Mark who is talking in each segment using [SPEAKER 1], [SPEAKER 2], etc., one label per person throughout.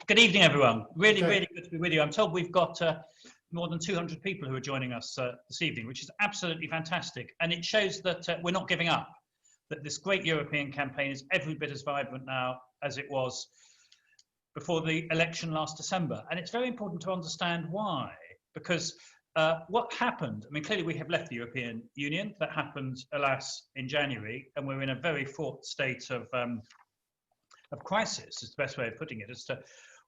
[SPEAKER 1] Good evening, everyone. Really,
[SPEAKER 2] Okay.
[SPEAKER 1] really good to be with you. I'm told we've got more than 200 people who are joining us this evening, which is absolutely fantastic. And it shows that we're not giving up, that this great European campaign is every bit as vibrant now as it was before the election last December. And it's very important to understand why, because what happened, I mean, clearly we have left the European Union. That happened, alas, in January, and we're in a very fraught state of crisis, is the best way of putting it, as to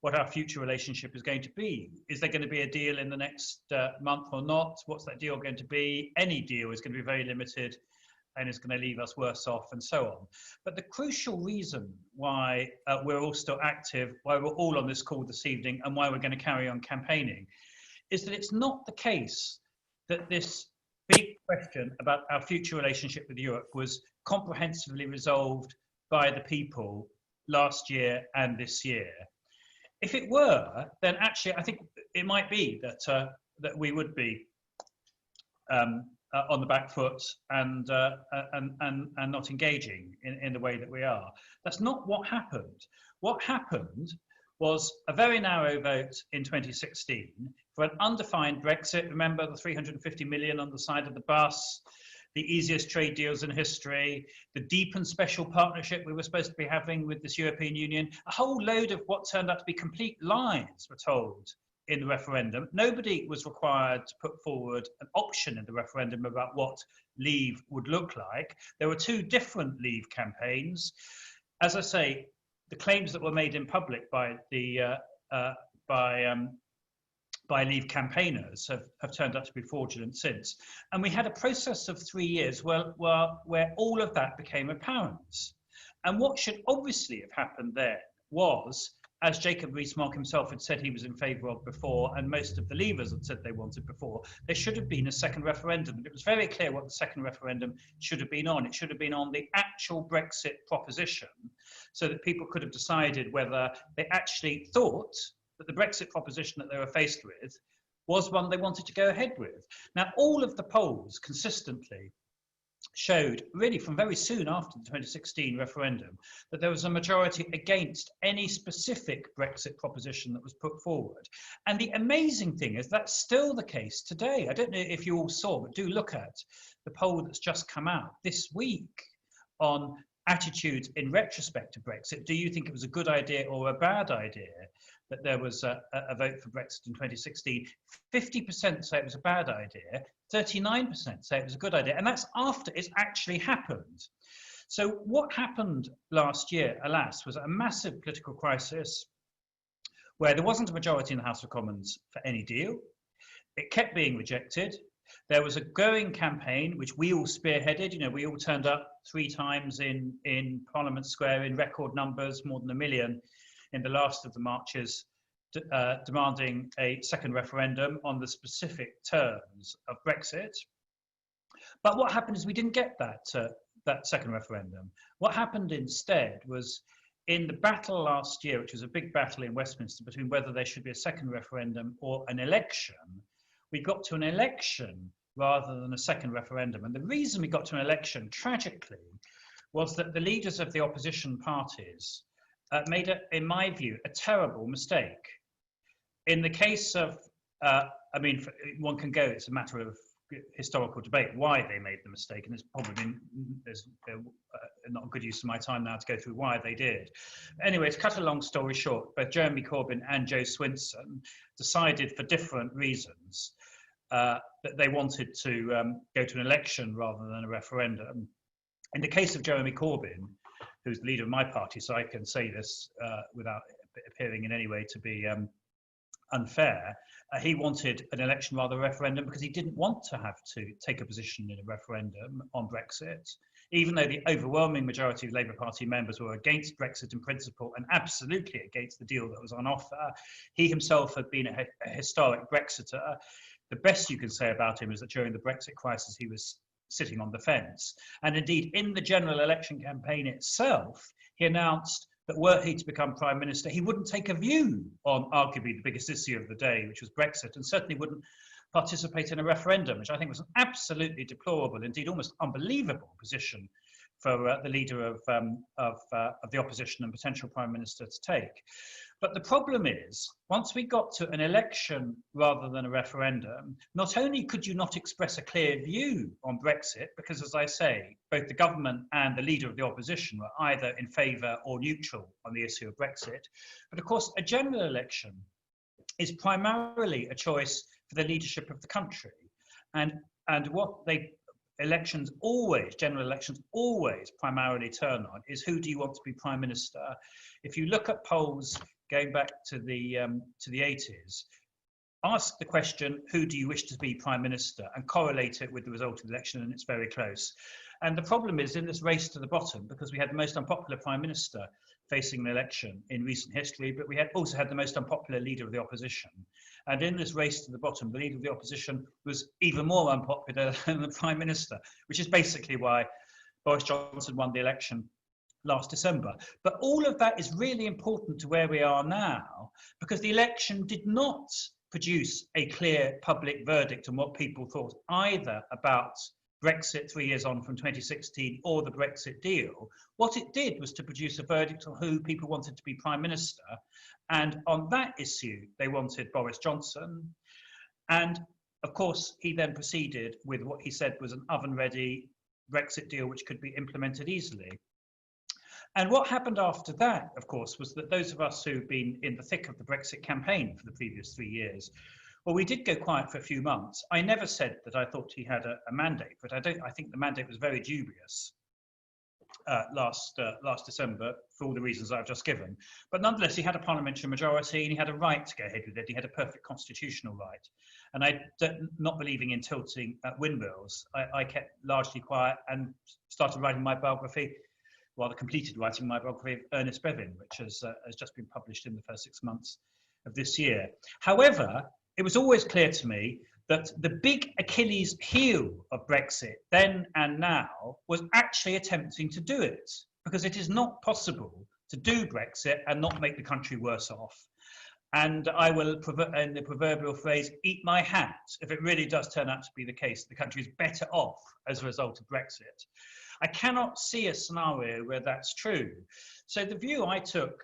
[SPEAKER 1] what our future relationship is going to be. Is there going to be a deal in the next month or not? What's that deal going to be? Any deal is going to be very limited and is going to leave us worse off, and so on. But the crucial reason why we're all still active, why we're all on this call this evening, and why we're going to carry on campaigning, is that it's not the case that this big question about our future relationship with Europe was comprehensively resolved by the people last year and this year. If it were, then actually I think it might be that that we would be on the back foot and not engaging in the way that we are. That's not what happened. What happened was a very narrow vote in 2016 for an undefined Brexit. Remember the 350 million on the side of the bus, the easiest trade deals in history, the deep and special partnership we were supposed to be having with this European Union, a whole load of what turned out to be complete lies were told in the referendum. Nobody was required to put forward an option in the referendum about what leave would look like. There were two different leave campaigns. As I say, the claims that were made in public by leave campaigners have turned out to be fraudulent since. And we had a process of 3 years where all of that became apparent. And what should obviously have happened there was, as Jacob Rees-Mogg himself had said he was in favour of before, and most of the leavers had said they wanted before, there should have been a second referendum. It was very clear what the second referendum should have been on. It should have been on the actual Brexit proposition, so that people could have decided whether they actually thought that the Brexit proposition that they were faced with was one they wanted to go ahead with. Now, all of the polls consistently showed, really from very soon after the 2016 referendum, that there was a majority against any specific Brexit proposition that was put forward. And the amazing thing is that's still the case today. I don't know if you all saw, but do look at the poll that's just come out this week on attitudes in retrospect to Brexit. Do you think it was a good idea or a bad idea that there was a vote for Brexit in 2016? 50% say it was a bad idea, 39% say it was a good idea, and that's after it's actually happened. So what happened last year, alas, was a massive political crisis where there wasn't a majority in the House of Commons for any deal. It kept being rejected. There was a growing campaign, which we all spearheaded. You know, we all turned up 3 times in Parliament Square in record numbers, more than 1 million in the last of the marches, demanding a second referendum on the specific terms of Brexit. But what happened is we didn't get that second referendum. What happened instead was, in the battle last year, which was a big battle in Westminster between whether there should be a second referendum or an election, we got to an election rather than a second referendum. And the reason we got to an election, tragically, was that the leaders of the opposition parties made, in my view, a terrible mistake. In the case of, I mean, one can go, it's a matter of historical debate why they made the mistake, and there's not a good use of my time now to go through why they did. Anyway, to cut a long story short, both Jeremy Corbyn and Jo Swinson decided for different reasons that they wanted to go to an election rather than a referendum. In the case of Jeremy Corbyn, who's the leader of my party, so I can say this without appearing in any way to be unfair, he wanted an election rather than a referendum because he didn't want to have to take a position in a referendum on Brexit. Even though the overwhelming majority of Labour Party members were against Brexit in principle and absolutely against the deal that was on offer, he himself had been a historic Brexiter. The best you can say about him is that during the Brexit crisis he was sitting on the fence. And indeed, in the general election campaign itself, he announced that were he to become Prime Minister, he wouldn't take a view on arguably the biggest issue of the day, which was Brexit, and certainly wouldn't participate in a referendum, which I think was an absolutely deplorable, indeed almost unbelievable position for the leader of the opposition and potential Prime Minister to take. But the problem is, once we got to an election rather than a referendum, not only could you not express a clear view on Brexit, because as I say, both the government and the leader of the opposition were either in favour or neutral on the issue of Brexit, but of course a general election is primarily a choice for the leadership of the country. And what general elections always primarily turn on is who do you want to be Prime Minister. If you look at polls going back to the 80s, ask the question, who do you wish to be Prime Minister, and correlate it with the result of the election, and it's very close. And the problem is, in this race to the bottom, because we had the most unpopular Prime Minister facing the election in recent history, but we also had the most unpopular leader of the opposition. And in this race to the bottom, the leader of the opposition was even more unpopular than the Prime Minister, which is basically why Boris Johnson won the election last December. But all of that is really important to where we are now, because the election did not produce a clear public verdict on what people thought either about Brexit 3 years on from 2016 or the Brexit deal. What it did was to produce a verdict on who people wanted to be Prime Minister. And on that issue, they wanted Boris Johnson. And of course, he then proceeded with what he said was an oven-ready Brexit deal, which could be implemented easily. And what happened after that, of course, was that those of us who've been in the thick of the Brexit campaign for the previous 3 years, well, we did go quiet for a few months. I never said that I thought he had a mandate, but I think the mandate was very dubious last December for all the reasons I've just given. But nonetheless, he had a parliamentary majority and he had a right to go ahead with it. He had a perfect constitutional right. And not believing in tilting at windmills, I kept largely quiet and started writing my biography. Rather completed writing my biography of Ernest Bevin, which has just been published in the first 6 months of this year. However, it was always clear to me that the big Achilles heel of Brexit then and now was actually attempting to do it, because it is not possible to do Brexit and not make the country worse off. And I will, in the proverbial phrase, eat my hat if it really does turn out to be the case that the country is better off as a result of Brexit. I cannot see a scenario where that's true. So the view I took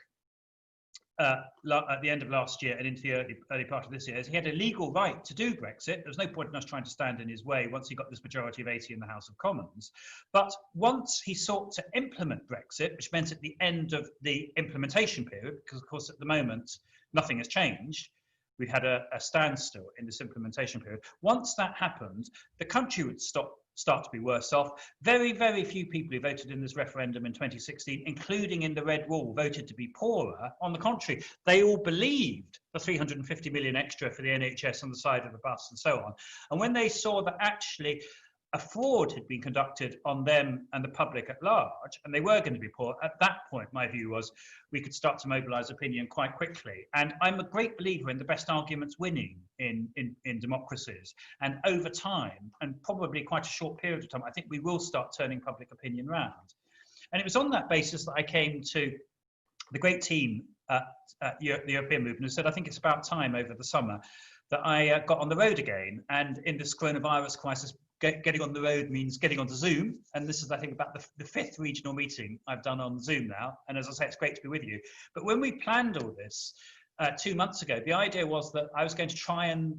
[SPEAKER 1] at the end of last year and into the early part of this year is he had a legal right to do Brexit. There was no point in us trying to stand in his way once he got this majority of 80 in the House of Commons. But once he sought to implement Brexit, which meant at the end of the implementation period, because of course at the moment nothing has changed, we had a standstill in this implementation period. Once that happened, the country would start to be worse off. Very, very few people who voted in this referendum in 2016, including in the Red Wall, voted to be poorer. On the contrary, they all believed the 350 million extra for the NHS on the side of the bus and so on. And when they saw that actually a fraud had been conducted on them and the public at large, and they were going to be poor, at that point, my view was we could start to mobilise opinion quite quickly. And I'm a great believer in the best arguments winning in democracies. And over time, and probably quite a short period of time, I think we will start turning public opinion round. And it was on that basis that I came to the great team at the European Movement who said, I think it's about time over the summer that I got on the road again. And in this coronavirus crisis, getting on the road means getting onto Zoom. And this is, I think, about the 5th regional meeting I've done on Zoom now. And as I say, it's great to be with you. But when we planned all this 2 months ago, the idea was that I was going to try and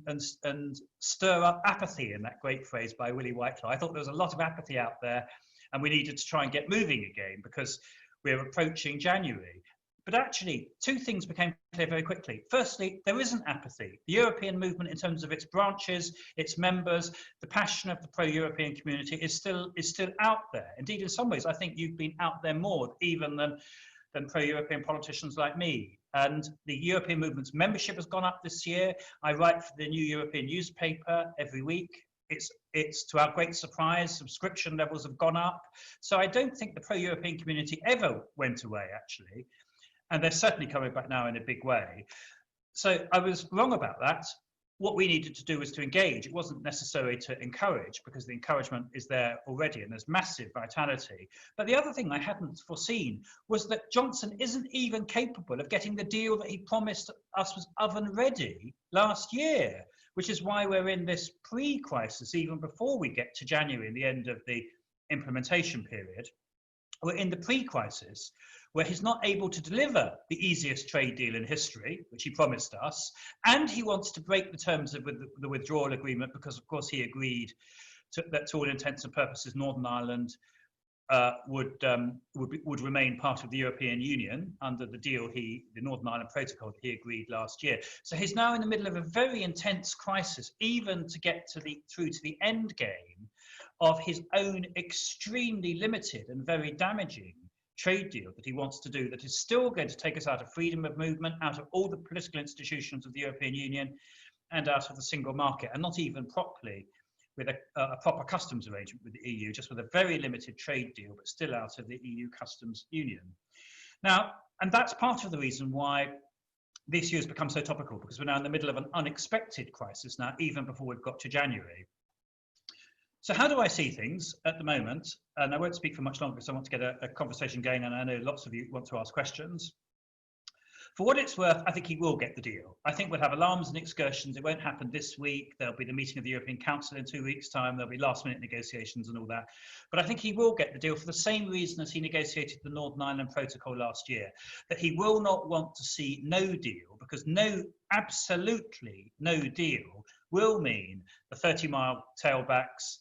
[SPEAKER 1] stir up apathy, in that great phrase by Willie Whitelaw. I thought there was a lot of apathy out there and we needed to try and get moving again because we're approaching January. But actually, 2 things became clear very quickly. Firstly, there isn't apathy. The European movement, in terms of its branches, its members, the passion of the pro-European community is still out there. Indeed, in some ways, I think you've been out there more even than pro-European politicians like me. And the European movement's membership has gone up this year. I write for the New European newspaper every week. It's to our great surprise, subscription levels have gone up. So I don't think the pro-European community ever went away, actually. And they're certainly coming back now in a big way. So I was wrong about that. What we needed to do was to engage. It wasn't necessary to encourage, because the encouragement is there already and there's massive vitality. But the other thing I hadn't foreseen was that Johnson isn't even capable of getting the deal that he promised us was oven ready last year, which is why we're in this pre-crisis even before we get to January and the end of the implementation period. we're in the pre-crisis, where he's not able to deliver the easiest trade deal in history, which he promised us, and he wants to break the terms of the withdrawal agreement because, of course, he agreed that to all intents and purposes, Northern Ireland would remain part of the European Union under the deal the Northern Ireland Protocol that he agreed last year. So he's now in the middle of a very intense crisis, even to get through to the end game of his own extremely limited and very damaging trade deal that he wants to do, that is still going to take us out of freedom of movement, out of all the political institutions of the European Union, and out of the single market, and not even properly with a proper customs arrangement with the EU, just with a very limited trade deal, but still out of the EU customs union. Now, and that's part of the reason why this year has become so topical, because we're now in the middle of an unexpected crisis now, even before we've got to January. So how do I see things at the moment? And I won't speak for much longer because I want to get a conversation going, and I know lots of you want to ask questions. For what it's worth, I think he will get the deal. I think we'll have alarms and excursions. It won't happen this week. There'll be the meeting of the European Council in 2 weeks' time. There'll be last-minute negotiations and all that. But I think he will get the deal for the same reason as he negotiated the Northern Ireland Protocol last year, that he will not want to see no deal, because absolutely no deal will mean the 30-mile tailbacks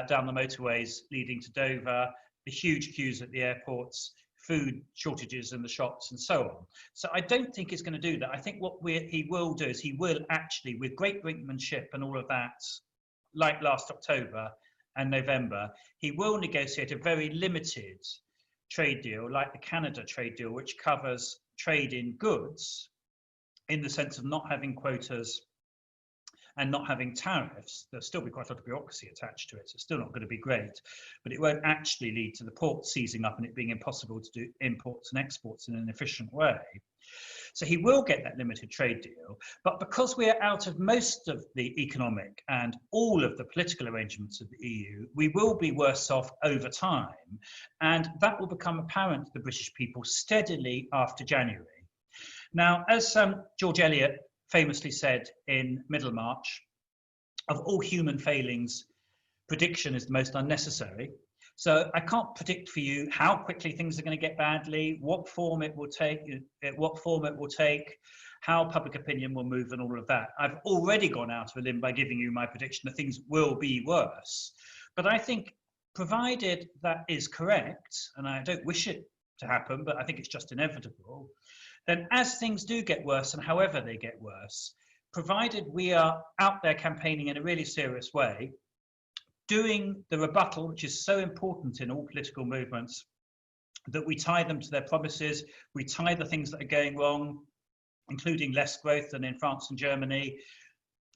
[SPEAKER 1] down the motorways leading to Dover, the huge queues at the airports, food shortages in the shops, and so on. So I don't think he's going to do that. I think what he will do is he will actually, with great brinkmanship and all of that, like last October and November, he will negotiate a very limited trade deal, like the Canada trade deal, which covers trade in goods in the sense of not having quotas and not having tariffs. There'll still be quite a lot of bureaucracy attached to it, so it's still not going to be great, but it won't actually lead to the ports seizing up and it being impossible to do imports and exports in an efficient way. So he will get that limited trade deal, but because we are out of most of the economic and all of the political arrangements of the EU, we will be worse off over time, and that will become apparent to the British people steadily after January. Now, as George Eliot famously said in Middlemarch, of all human failings, prediction is the most unnecessary. So I can't predict for you how quickly things are going to get badly, what form it will take, how public opinion will move, and all of that. I've already gone out of a limb by giving you my prediction that things will be worse. But I think, provided that is correct, and I don't wish it to happen, but I think it's just inevitable, then as things do get worse, and however they get worse, provided we are out there campaigning in a really serious way, doing the rebuttal, which is so important in all political movements, that we tie them to their promises, we tie the things that are going wrong, including less growth than in France and Germany,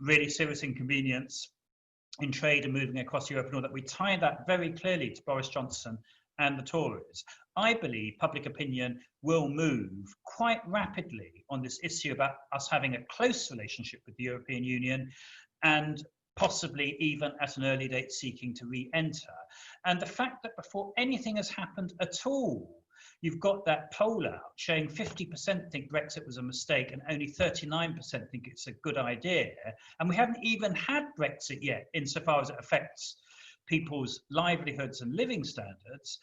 [SPEAKER 1] really serious inconvenience in trade and moving across Europe and all that, we tie that very clearly to Boris Johnson and the Tories. I believe public opinion will move quite rapidly on this issue about us having a close relationship with the European Union, and possibly even at an early date seeking to re-enter. And the fact that before anything has happened at all, you've got that poll out showing 50% think Brexit was a mistake and only 39% think it's a good idea. And we haven't even had Brexit yet insofar as it affects people's livelihoods and living standards.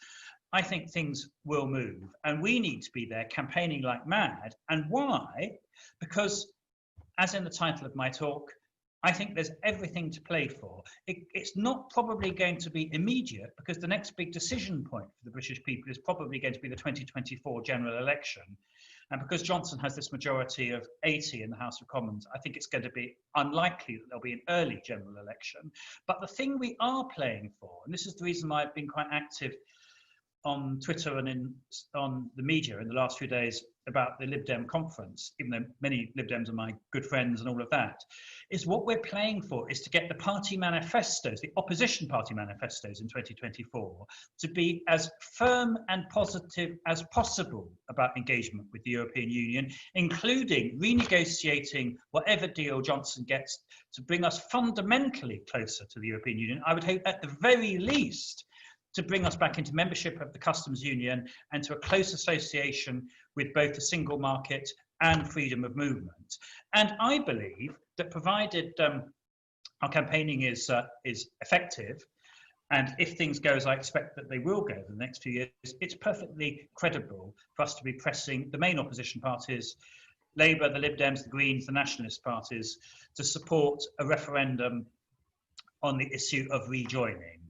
[SPEAKER 1] I think things will move, and we need to be there campaigning like mad. And why? Because, as in the title of my talk, I think there's everything to play for. It's not probably going to be immediate, because the next big decision point for the British people is probably going to be the 2024 general election. And because Johnson has this majority of 80 in the House of Commons, I think it's going to be unlikely that there'll be an early general election. But the thing we are playing for, and this is the reason why I've been quite active on Twitter and on the media in the last few days about the Lib Dem conference, even though many Lib Dems are my good friends and all of that, is what we're playing for is to get the party manifestos, the opposition party manifestos in 2024, to be as firm and positive as possible about engagement with the European Union, including renegotiating whatever deal Johnson gets to bring us fundamentally closer to the European Union. I would hope at the very least to bring us back into membership of the customs union and to a close association with both the single market and freedom of movement. And I believe that provided our campaigning is effective, And if things go as I expect that they will go for the next few years, it's perfectly credible for us to be pressing the main opposition parties, Labour, the Lib Dems, the Greens, the nationalist parties, to support a referendum on the issue of rejoining.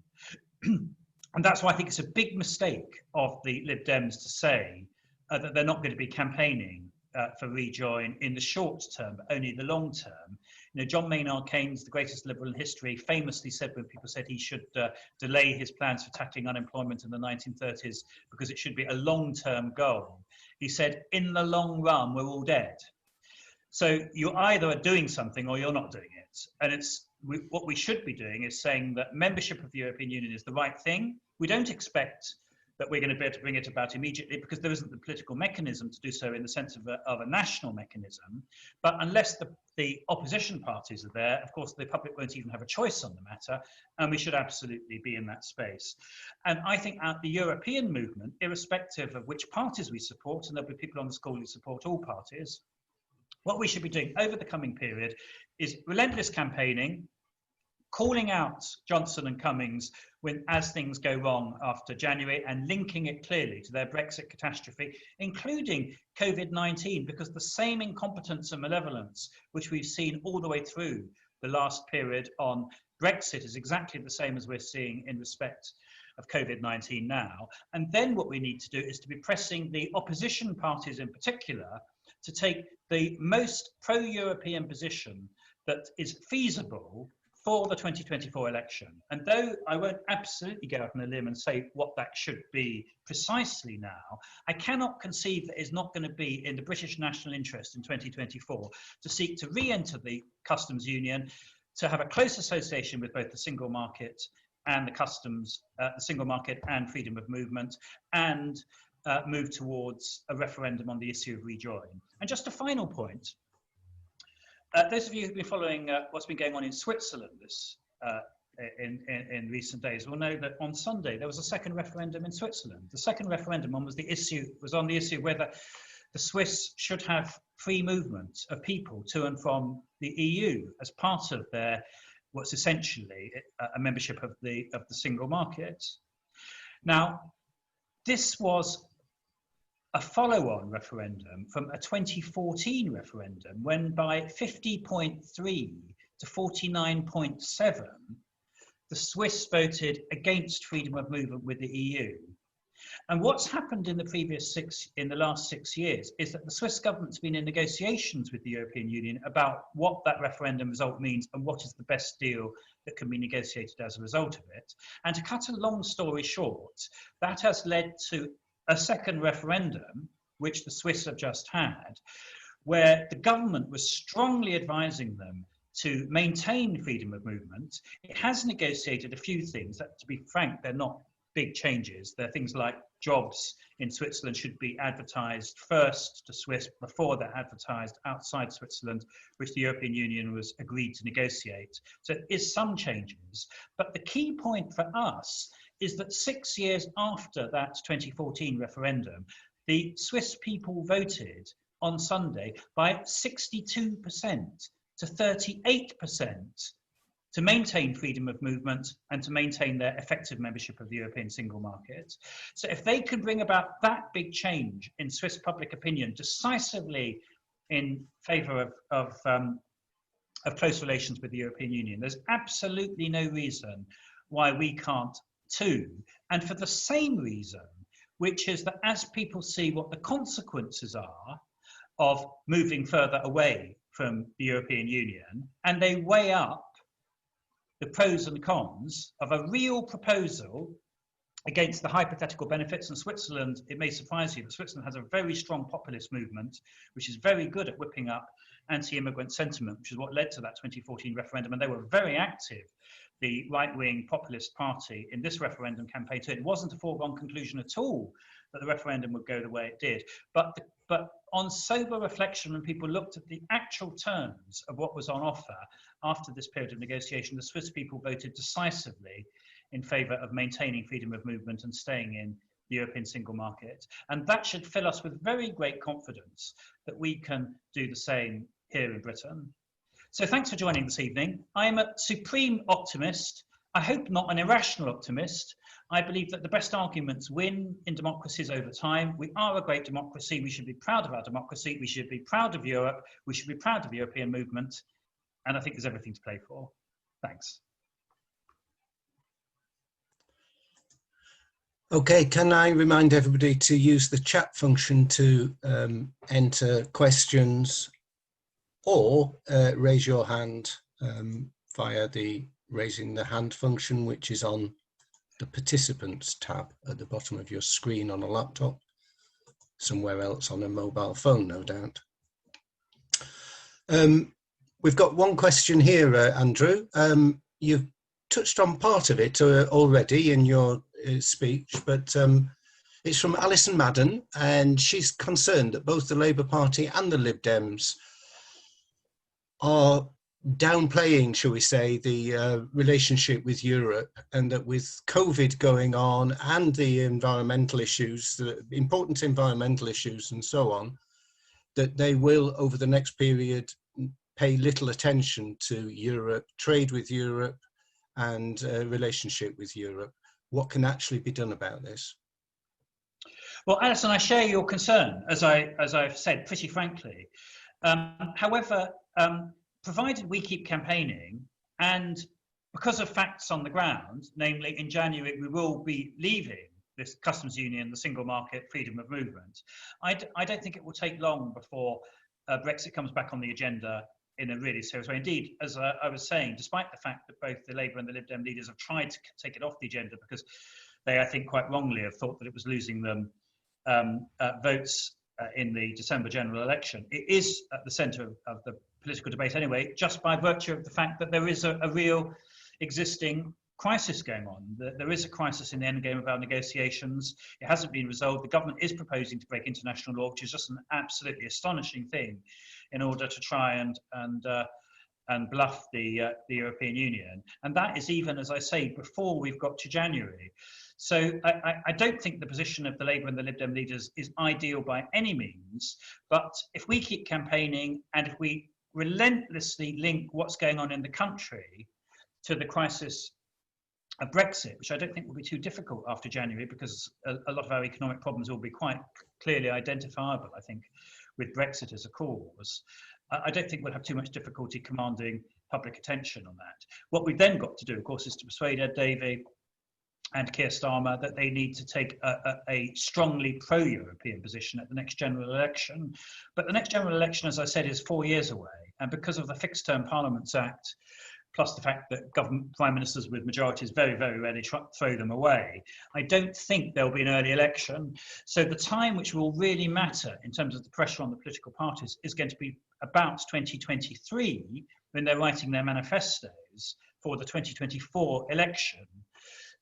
[SPEAKER 1] And that's why I think it's a big mistake of the Lib Dems to say that they're not going to be campaigning for rejoin in the short term, but only the long term. You know, John Maynard Keynes, the greatest liberal in history, famously said when people said he should delay his plans for tackling unemployment in the 1930s because it should be a long-term goal. He said, in the long run, we're all dead. So you either are doing something or you're not doing it. And what we should be doing is saying that membership of the European Union is the right thing. We don't expect that we're going to be able to bring it about immediately because there isn't the political mechanism to do so in the sense of a national mechanism. But unless the opposition parties are there, of course, the public won't even have a choice on the matter, and we should absolutely be in that space. And I think the European movement, irrespective of which parties we support, and there'll be people on this call who support all parties, what we should be doing over the coming period is relentless campaigning, calling out Johnson and Cummings as things go wrong after January, and linking it clearly to their Brexit catastrophe, including COVID-19, because the same incompetence and malevolence which we've seen all the way through the last period on Brexit is exactly the same as we're seeing in respect of COVID-19 now. And then what we need to do is to be pressing the opposition parties in particular to take the most pro-European position that is feasible for the 2024 election. And though I won't absolutely go out on a limb and say what that should be precisely now, I cannot conceive that it's not going to be in the British national interest in 2024 to seek to re-enter the customs union, to have a close association with both the single market and the customs, the single market and freedom of movement, and move towards a referendum on the issue of rejoin. And just a final point. Those of you who've been following what's been going on in Switzerland in recent days will know that on Sunday there was a second referendum in Switzerland. The second referendum was on the issue whether the Swiss should have free movement of people to and from the EU as part of their what's essentially a membership of the single market. Now, this was a follow-on referendum from a 2014 referendum when by 50.3 to 49.7, the Swiss voted against freedom of movement with the EU. And what's happened in the last 6 years is that the Swiss government's been in negotiations with the European Union about what that referendum result means and what is the best deal that can be negotiated as a result of it. And to cut a long story short, that has led to a second referendum, which the Swiss have just had, where the government was strongly advising them to maintain freedom of movement. It has negotiated a few things that, to be frank, they're not big changes. There are things like jobs in Switzerland should be advertised first to Swiss before they're advertised outside Switzerland, which the European Union was agreed to negotiate. So there is some changes. But the key point for us is that 6 years after that 2014 referendum, the Swiss people voted on Sunday by 62% to 38% to maintain freedom of movement and to maintain their effective membership of the European single market. So if they can bring about that big change in Swiss public opinion decisively in favour of close relations with the European Union, there's absolutely no reason why we can't too. And for the same reason, which is that as people see what the consequences are of moving further away from the European Union, and they weigh up the pros and cons of a real proposal against the hypothetical benefits. And Switzerland, it may surprise you, but Switzerland has a very strong populist movement, which is very good at whipping up anti-immigrant sentiment, which is what led to that 2014 referendum. And they were very active, the right-wing populist party, in this referendum campaign. So it wasn't a foregone conclusion at all that the referendum would go the way it did. But on sober reflection, when people looked at the actual terms of what was on offer after this period of negotiation, the Swiss people voted decisively in favour of maintaining freedom of movement and staying in the European single market. And that should fill us with very great confidence that we can do the same here in Britain. So thanks for joining this evening. I'm a supreme optimist I hope not an irrational optimist. I believe that the best arguments win in democracies over time. We are a great democracy. We should be proud of our democracy. We should be proud of Europe. We should be proud of the European movement. And I think there's everything to play for. Thanks.
[SPEAKER 2] Okay, can I remind everybody to use the chat function to enter questions, or raise your hand via the raising the hand function, which is on the participants tab at the bottom of your screen on a laptop, somewhere else on a mobile phone, no doubt. We've got one question here, Andrew. You've touched on part of it already in your speech, but it's from Alison Madden, and she's concerned that both the Labour Party and the Lib Dems are downplaying, shall we say, the relationship with Europe, and that with COVID going on and the environmental issues, the important environmental issues and so on, that they will, over the next period, pay little attention to Europe, trade with Europe, and relationship with Europe. What can actually be done about this?
[SPEAKER 1] Well, Alison, I share your concern, as I've said, pretty frankly. However, provided we keep campaigning, and because of facts on the ground, namely in January we will be leaving this customs union, the single market, freedom of movement, I don't think it will take long before Brexit comes back on the agenda in a really serious way. Indeed, as I was saying, despite the fact that both the Labour and the Lib Dem leaders have tried to take it off the agenda because they, I think quite wrongly, have thought that it was losing them votes in the December general election, it is at the centre of the political debate anyway, just by virtue of the fact that there is a real existing crisis going on. There is a crisis in the endgame of our negotiations. It hasn't been resolved. The government is proposing to break international law, which is just an absolutely astonishing thing, in order to try and bluff the European Union. And that is even, as I say, before we've got to January. So I don't think the position of the Labour and the Lib Dem leaders is ideal by any means. But if we keep campaigning, and if we relentlessly link what's going on in the country to the crisis of Brexit, which I don't think will be too difficult after January, because a lot of our economic problems will be quite clearly identifiable, I think, with Brexit as a cause, I don't think we'll have too much difficulty commanding public attention on that. What we've then got to do, of course, is to persuade Ed Davey and Keir Starmer that they need to take a strongly pro-European position at the next general election. But the next general election, as I said, is 4 years away. And because of the Fixed Term Parliaments Act, plus the fact that government prime ministers with majorities very, very rarely throw them away, I don't think there'll be an early election. So the time which will really matter in terms of the pressure on the political parties is going to be about 2023, when they're writing their manifestos for the 2024 election.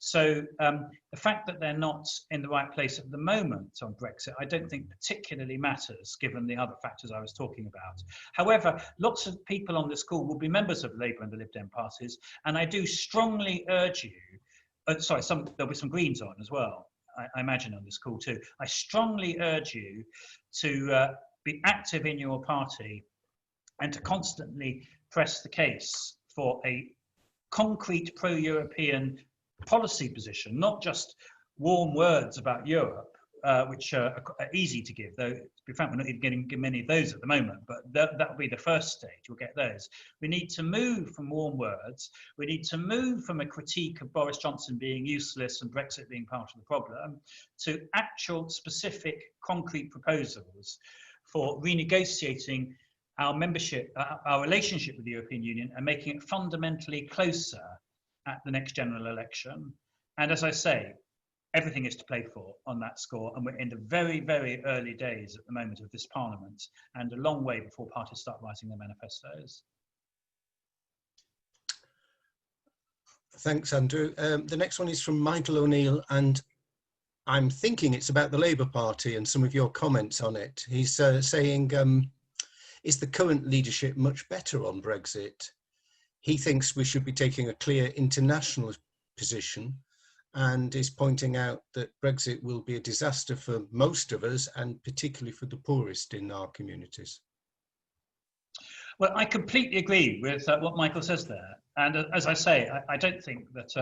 [SPEAKER 1] So the fact that they're not in the right place at the moment on Brexit, I don't think particularly matters, given the other factors I was talking about. However, lots of people on this call will be members of Labour and the Lib Dem parties, and I do strongly urge you, there'll be some Greens on as well, I imagine, on this call too. I strongly urge you to be active in your party and to constantly press the case for a concrete pro-European policy position, not just warm words about Europe, which are easy to give, though, to be frank, we're not even getting many of those at the moment, but that will be the first stage. We'll get those. We need to move from warm words. We need to move from a critique of Boris Johnson being useless and Brexit being part of the problem to actual specific concrete proposals for renegotiating our membership, our relationship with the European Union, and making it fundamentally closer at the next general election. And as I say, everything is to play for on that score, and we're in the very, very early days at the moment of this Parliament, and a long way before parties start writing their manifestos.
[SPEAKER 2] Thanks, Andrew. The next one is from Michael O'Neill, and I'm thinking it's about the Labour Party and some of your comments on it. He's saying, is the current leadership much better on Brexit? He thinks we should be taking a clear international position, and is pointing out that Brexit will be a disaster for most of us, and particularly for the poorest in our communities.
[SPEAKER 1] Well, I completely agree with what Michael says there. And as I say, I don't think that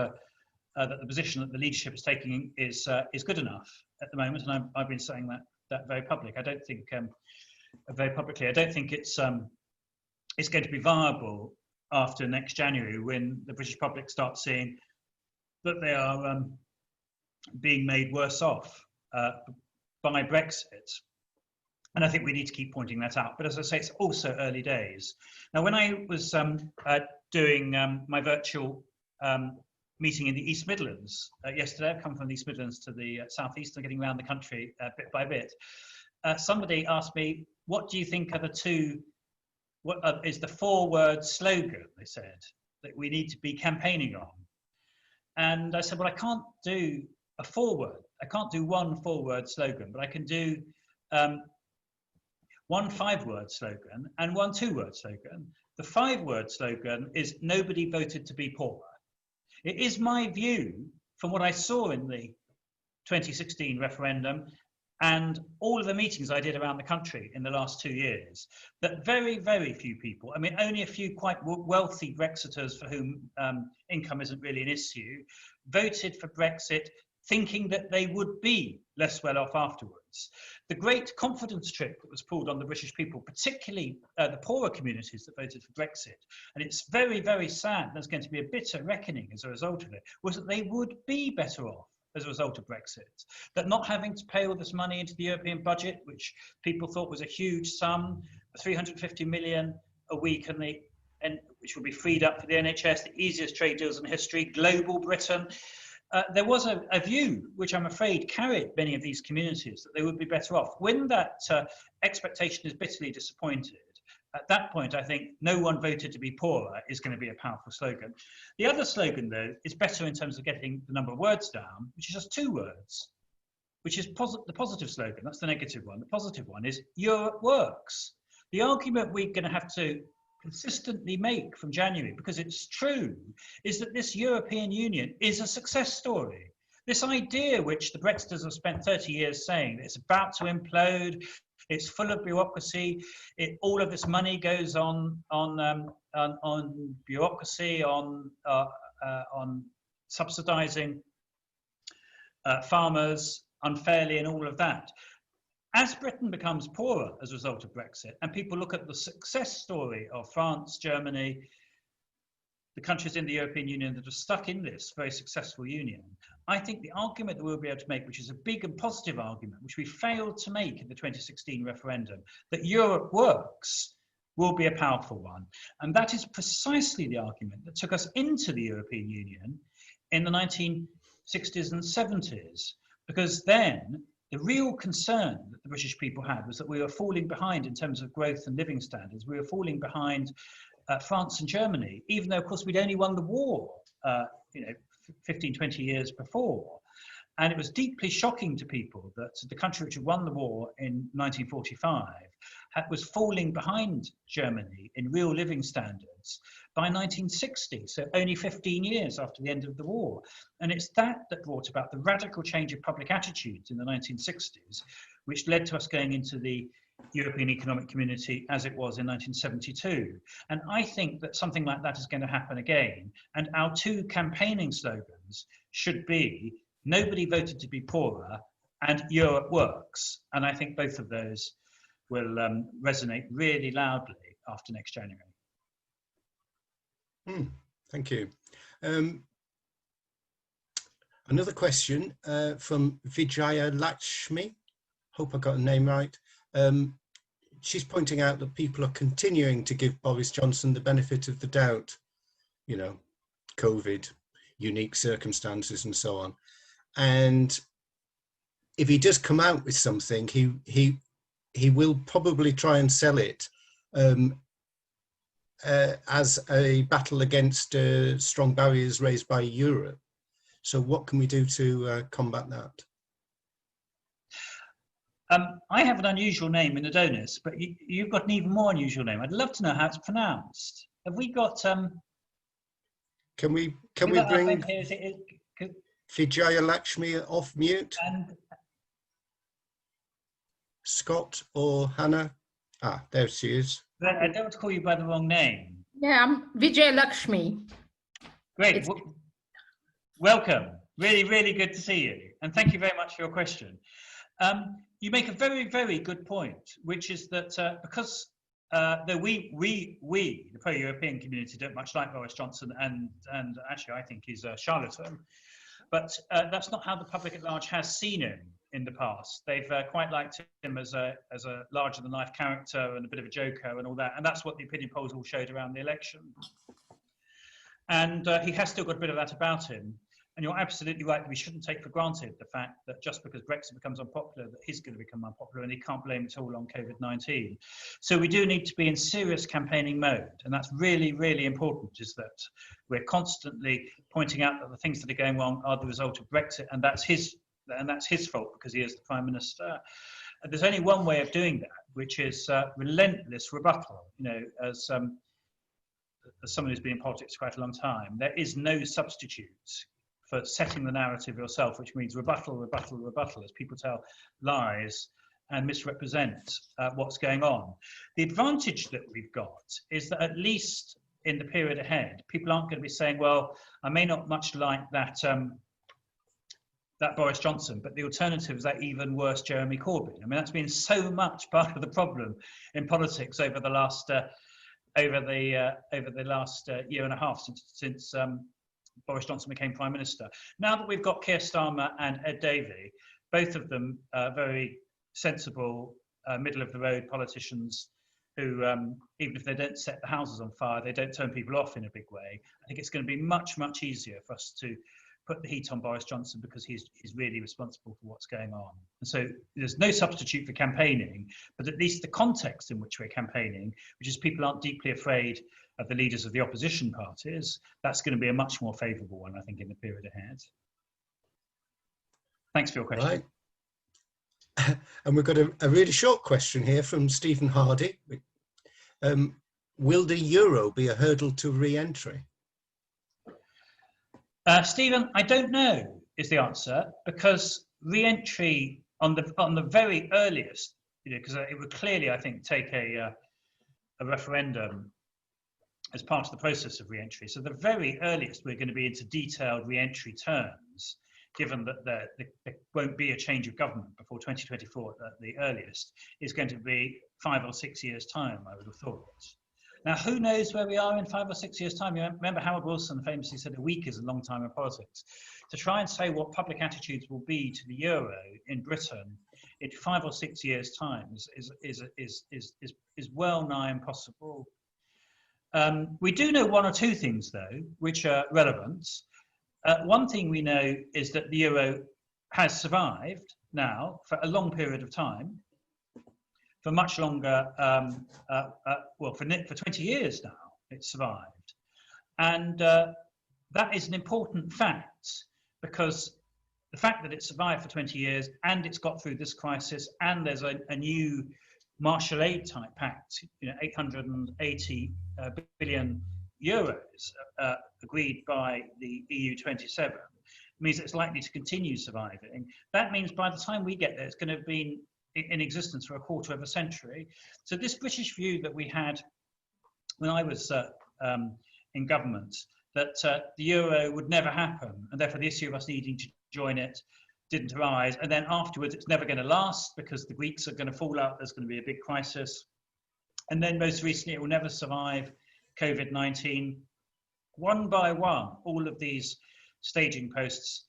[SPEAKER 1] that the position that the leadership is taking is good enough at the moment, and I've been saying that very public. I don't think very publicly. I don't think it's going to be viable after next January, when the British public starts seeing that they are being made worse off by Brexit. And I think we need to keep pointing that out. But as I say, it's also early days. Now, when I was doing my virtual meeting in the East Midlands yesterday, I've come from the East Midlands to the southeast and getting around the country bit by bit. Somebody asked me, what do you think are the two, what is the 4-word slogan, they said, that we need to be campaigning on? And I said, well, I can't do a 4-word. I can't do one 4-word slogan, but I can do one 5-word slogan and one 2-word slogan. The 5-word slogan is nobody voted to be poorer. It is my view, from what I saw in the 2016 referendum and all of the meetings I did around the country in the last 2 years, that very, very few people, I mean, only a few quite wealthy Brexiters for whom income isn't really an issue, voted for Brexit thinking that they would be less well off afterwards. The great confidence trick that was pulled on the British people, particularly the poorer communities that voted for Brexit, and it's very, very sad, there's going to be a bitter reckoning as a result of it, was that they would be better off as a result of Brexit. That not having to pay all this money into the European budget, which people thought was a huge sum, 350 million a week, and which will be freed up for the NHS, the easiest trade deals in history, global Britain. There was a view, which I'm afraid carried many of these communities, that they would be better off. When that expectation is bitterly disappointed, at that point, I think no one voted to be poorer is going to be a powerful slogan. The other slogan, though, is better in terms of getting the number of words down, which is just 2 words, which is the positive slogan. That's the negative one. The positive one is Europe works. The argument we're going to have to consistently make from January, because it's true, is that this European Union is a success story. This idea, which the Brexiters have spent 30 years saying, that it's about to implode, it's full of bureaucracy, all of this money goes on bureaucracy, on subsidising farmers unfairly and all of that. As Britain becomes poorer as a result of Brexit, and people look at the success story of France, Germany, the countries in the European Union that are stuck in this very successful union, I think the argument that we'll be able to make, which is a big and positive argument, which we failed to make in the 2016 referendum, that Europe works, will be a powerful one. And that is precisely the argument that took us into the European Union in the 1960s and 70s, because then the real concern that the British people had was that we were falling behind in terms of growth and living standards. We were falling behind France and Germany, even though, of course, we'd only won the war, 15, 20 years before. And it was deeply shocking to people that the country which had won the war in 1945 was falling behind Germany in real living standards by 1960, so only 15 years after the end of the war. And it's that brought about the radical change of public attitudes in the 1960s, which led to us going into the European Economic Community as it was in 1972. And I think that something like that is going to happen again. And our 2 campaigning slogans should be nobody voted to be poorer and Europe works. And I think both of those will resonate really loudly after next January.
[SPEAKER 2] Thank you. Another question from Vijaya Lakshmi. Hope I got the name right. She's pointing out that people are continuing to give Boris Johnson the benefit of the doubt, COVID, unique circumstances and so on. And if he does come out with something, he will probably try and sell it as a battle against strong barriers raised by Europe. So what can we do to combat that?
[SPEAKER 1] I have an unusual name in Adonis, but you've got an even more unusual name. I'd love to know how it's pronounced. Have we got?
[SPEAKER 2] Can we bring Vijaya Lakshmi off mute?
[SPEAKER 1] And
[SPEAKER 2] Scott or Hannah? Ah, there she is.
[SPEAKER 1] I don't want to call you by the wrong name.
[SPEAKER 3] Yeah, I'm Vijay Lakshmi.
[SPEAKER 1] Great. Welcome. Really, really good to see you. And thank you very much for your question. You make a very, very good point, which is that because though we, the pro-European community, don't much like Boris Johnson, and actually I think he's a charlatan, but that's not how the public at large has seen him in the past. They've quite liked him as a larger-than-life character and a bit of a joker and all that, and that's what the opinion polls all showed around the election. And he has still got a bit of that about him. And you're absolutely right that we shouldn't take for granted the fact that just because Brexit becomes unpopular, that he's going to become unpopular, and he can't blame it all on COVID-19. So we do need to be in serious campaigning mode, and that's really, really important, is that we're constantly pointing out that the things that are going wrong are the result of Brexit, and that's his fault because he is the Prime Minister. And there's only one way of doing that, which is relentless rebuttal. You know, as someone who's been in politics for quite a long time, there is no substitute for setting the narrative yourself, which means rebuttal, rebuttal, rebuttal, as people tell lies and misrepresent what's going on. The advantage that we've got is that at least in the period ahead, people aren't going to be saying, well, I may not much like that that Boris Johnson, but the alternative is that even worse Jeremy Corbyn. I mean, that's been so much part of the problem in politics over the last year and a half since Boris Johnson became Prime Minister. Now that we've got Keir Starmer and Ed Davey, both of them very sensible, middle-of-the-road politicians who, even if they don't set the houses on fire, they don't turn people off in a big way. I think it's going to be much, much easier for us to put the heat on Boris Johnson because he's really responsible for what's going on. And so there's no substitute for campaigning, but at least the context in which we're campaigning, which is people aren't deeply afraid of the leaders of the opposition parties, that's going to be a much more favourable one, I think, in the period ahead. Thanks for your question.
[SPEAKER 2] Right. And we've got a really short question here from Stephen Hardy. Will the euro be a hurdle to re-entry?
[SPEAKER 1] Stephen, I don't know is the answer, because re-entry on the very earliest, you know, because it would clearly, I think, take a referendum as part of the process of re-entry. So the very earliest we're going to be into detailed re-entry terms, given that there won't be a change of government before 2024 at the earliest, is going to be 5 or 6 years' time, I would have thought. Now, who knows where we are in 5 or 6 years' time? You remember Howard Wilson famously said a week is a long time in politics. To try and say what public attitudes will be to the euro in Britain in 5 or 6 years' time is well nigh impossible. We do know one or two things, though, which are relevant. One thing we know is that the euro has survived now for a long period of time, for much longer, well, for 20 years now, it's survived. And that is an important fact, because the fact that it survived for 20 years and it's got through this crisis, and there's a new Marshall Aid type pact, you know, 880 billion euros agreed by the EU 27, means it's likely to continue surviving. That means by the time we get there, it's going to have been in existence for a quarter of a century. So this British view that we had when I was in government, that the euro would never happen, and therefore the issue of us needing to join it didn't arise. And then afterwards, it's never going to last because the Greeks are going to fall out. There's going to be a big crisis. And then most recently, it will never survive COVID-19. One by one, all of these staging posts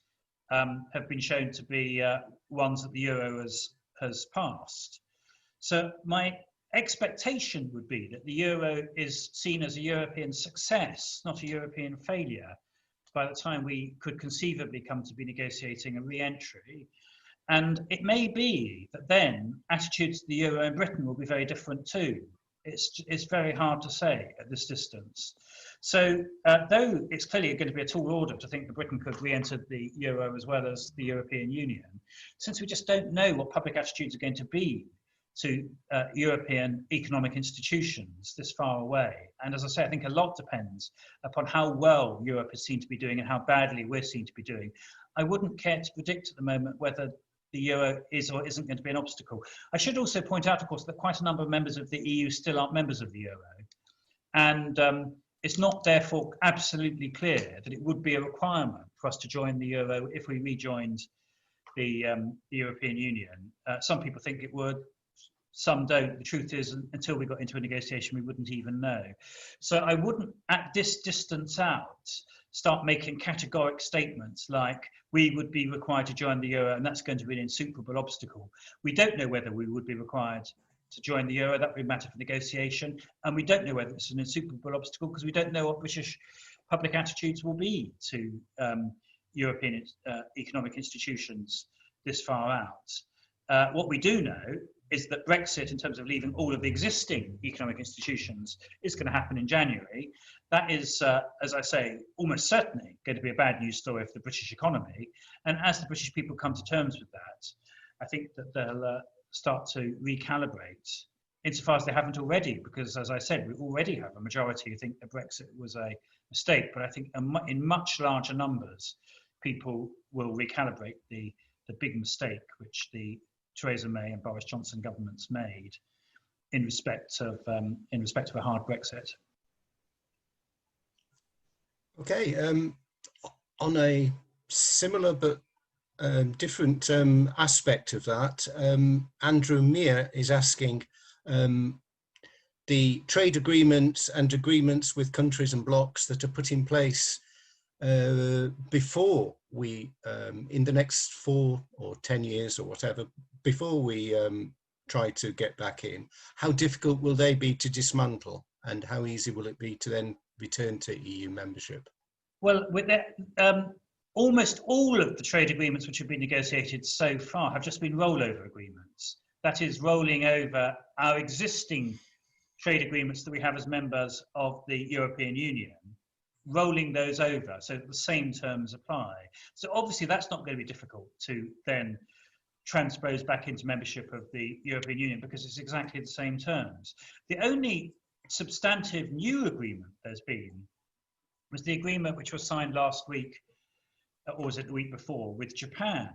[SPEAKER 1] have been shown to be ones that the euro has passed. So my expectation would be that the euro is seen as a European success, not a European failure, by the time we could conceivably come to be negotiating a re-entry. And it may be that then attitudes to the euro in Britain will be very different too. It's very hard to say at this distance. So though it's clearly going to be a tall order to think that Britain could re-enter the euro as well as the European Union, since we just don't know what public attitudes are going to be to European economic institutions this far away. And as I say, I think a lot depends upon how well Europe is seen to be doing and how badly we're seen to be doing. I wouldn't care to predict at the moment whether the euro is or isn't going to be an obstacle. I should also point out, of course, that quite a number of members of the EU still aren't members of the euro. And it's not therefore absolutely clear that it would be a requirement for us to join the euro if we rejoined the European Union. Some people think it would, some don't. The truth is, until we got into a negotiation, we wouldn't even know. So I wouldn't, at this distance out, start making categoric statements like we would be required to join the euro and that's going to be an insuperable obstacle. We don't know whether we would be required to join the euro. That would be a matter for negotiation. And we don't know whether it's an insuperable obstacle because we don't know what British public attitudes will be to European economic institutions this far out. What we do know is that Brexit, in terms of leaving all of the existing economic institutions, is going to happen in January. That is, as I say, almost certainly going to be a bad news story for the British economy. And as the British people come to terms with that, I think that they'll start to recalibrate, insofar as they haven't already, because as I said, we already have a majority who think that Brexit was a mistake, but I think in much larger numbers, people will recalibrate the big mistake which the Theresa May and Boris Johnson governments made in respect of a hard Brexit.
[SPEAKER 2] Okay, on a similar but different aspect of that, Andrew Meir is asking the trade agreements and agreements with countries and blocs that are put in place before we, in the next 4 or 10 years or whatever, before we try to get back in, how difficult will they be to dismantle and how easy will it be to then return to EU membership?
[SPEAKER 1] Well, with that, almost all of the trade agreements which have been negotiated so far have just been rollover agreements. That is, rolling over our existing trade agreements that we have as members of the European Union, rolling those over so that the same terms apply. So obviously that's not going to be difficult to then transpose back into membership of the European Union because it's exactly the same terms. The only substantive new agreement there's been was the agreement which was signed last week, or was it the week before, with Japan.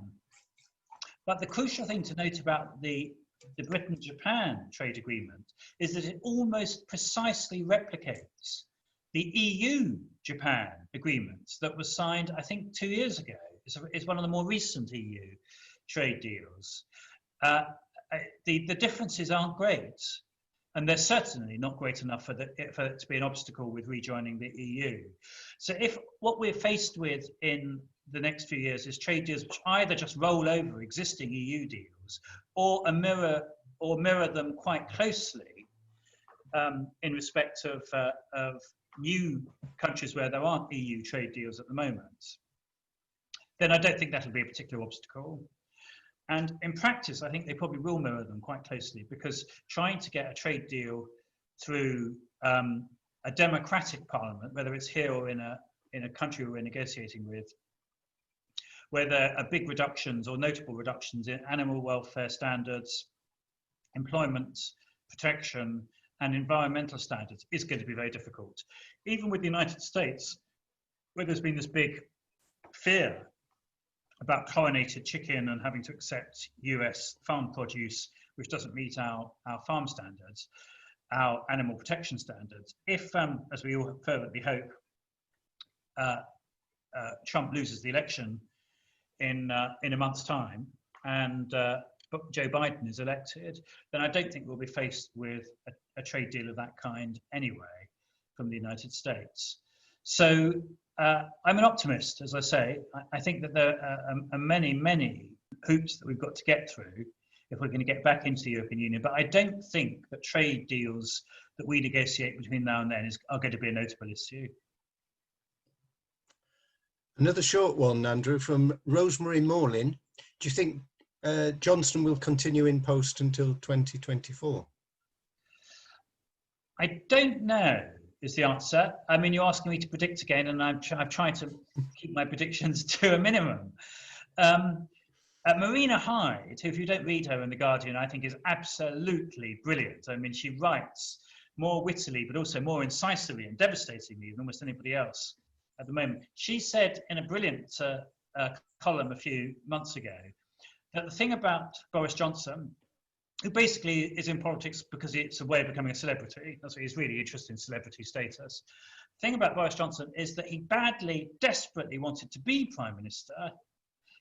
[SPEAKER 1] But the crucial thing to note about the Britain-Japan trade agreement is that it almost precisely replicates the EU-Japan agreements that was signed, I think, 2 years ago. It's one of the more recent EU trade deals. The differences aren't great, and they're certainly not great enough for it to be an obstacle with rejoining the EU. So if what we're faced with in the next few years is trade deals which either just roll over existing EU deals or mirror them quite closely in respect of new countries where there aren't EU trade deals at the moment, then I don't think that'll be a particular obstacle. And in practice, I think they probably will mirror them quite closely because trying to get a trade deal through a democratic parliament, whether it's here or in a country we're negotiating with, where there are big reductions or notable reductions in animal welfare standards, employment protection, and environmental standards, is going to be very difficult. Even with the United States, where there's been this big fear about chlorinated chicken and having to accept US farm produce, which doesn't meet our farm standards, our animal protection standards. If, as we all fervently hope, Trump loses the election in a month's time and Joe Biden is elected, then I don't think we'll be faced with a trade deal of that kind anyway from the United States. So I'm an optimist, as I say. I think that there are many, many hoops that we've got to get through if we're going to get back into the European Union. But I don't think that trade deals that we negotiate between now and then are going to be a notable issue.
[SPEAKER 2] Another short one, Andrew, from Rosemary Morlin. Do you think Johnson will continue in post until 2024?
[SPEAKER 1] I don't know, is the answer. I mean, you're asking me to predict again, and I've tried to keep my predictions to a minimum. Marina Hyde, who, if you don't read her in The Guardian, I think is absolutely brilliant. I mean, she writes more wittily, but also more incisively and devastatingly than almost anybody else at the moment. She said in a brilliant column a few months ago that the thing about Boris Johnson, who basically is in politics because it's a way of becoming a celebrity, that's what he's really interested in, celebrity status. The thing about Boris Johnson is that he badly, desperately wanted to be Prime Minister.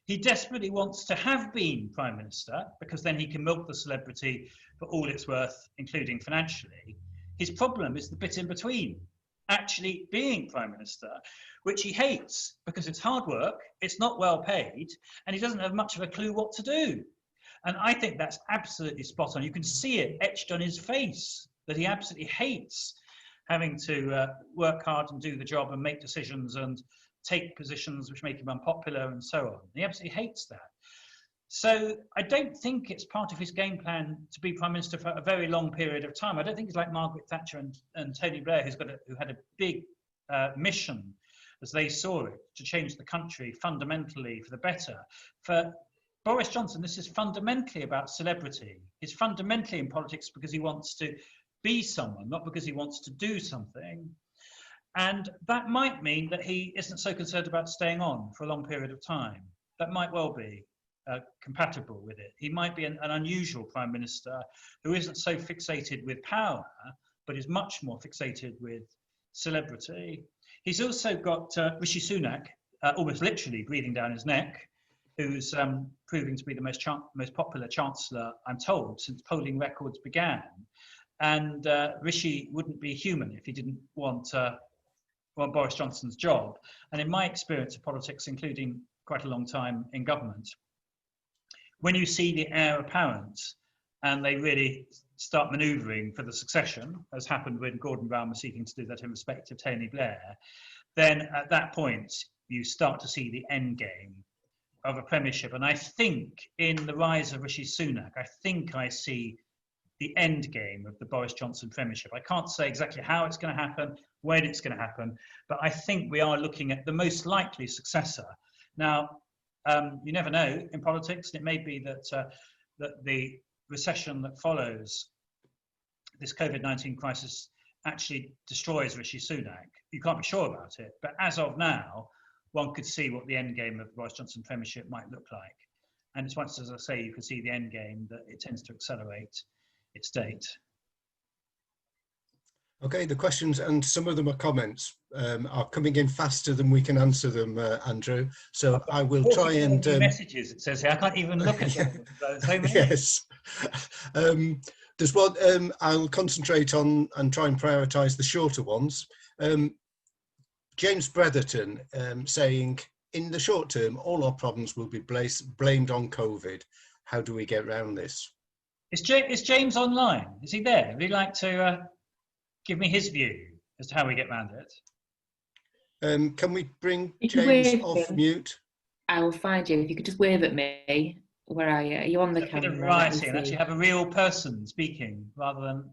[SPEAKER 1] He desperately wants to have been Prime Minister because then he can milk the celebrity for all it's worth, including financially. His problem is the bit in between, actually being Prime Minister, which he hates because it's hard work, it's not well paid, and he doesn't have much of a clue what to do. And I think that's absolutely spot on. You can see it etched on his face that he absolutely hates having to work hard and do the job and make decisions and take positions which make him unpopular and so on. He absolutely hates that. So I don't think it's part of his game plan to be Prime Minister for a very long period of time. I don't think it's like Margaret Thatcher and Tony Blair, who had a big mission, as they saw it, to change the country fundamentally for the better. For Boris Johnson, this is fundamentally about celebrity. He's fundamentally in politics because he wants to be someone, not because he wants to do something. And that might mean that he isn't so concerned about staying on for a long period of time. That might well be compatible with it. He might be an unusual Prime Minister who isn't so fixated with power, but is much more fixated with celebrity. He's also got Rishi Sunak, almost literally breathing down his neck, who's proving to be the most popular Chancellor, I'm told, since polling records began. And Rishi wouldn't be human if he didn't want Boris Johnson's job. And in my experience of politics, including quite a long time in government, when you see the heir apparent and they really start manoeuvring for the succession, as happened when Gordon Brown was seeking to do that in respect of Tony Blair, then at that point you start to see the end game of a premiership. And I think in the rise of Rishi Sunak, I think I see the end game of the Boris Johnson premiership. I can't say exactly how it's going to happen, when it's going to happen, but I think we are looking at the most likely successor. Now, you never know in politics, and it may be that the recession that follows this COVID-19 crisis actually destroys Rishi Sunak. You can't be sure about it, but as of now, one could see what the end game of the Boris Johnson premiership might look like. And it's once, as I say, you can see the end game that it tends to accelerate its date.
[SPEAKER 2] Okay, the questions, and some of them are comments, are coming in faster than we can answer them, Andrew. So I will try and...
[SPEAKER 1] messages, it says here. I can't even look at them. So many.
[SPEAKER 2] Yes. There's one, I'll concentrate on and try and prioritise the shorter ones. James Bretherton saying, in the short term, all our problems will be blamed on COVID. How do we get around this?
[SPEAKER 1] Is James online? Is he there? Would he like to give me his view as to how we get around it?
[SPEAKER 2] Can we bring James off mute?
[SPEAKER 3] I will find you. If you could just wave at me. Where are you? Are you on the camera?
[SPEAKER 1] A bit of variety and actually have a real person speaking rather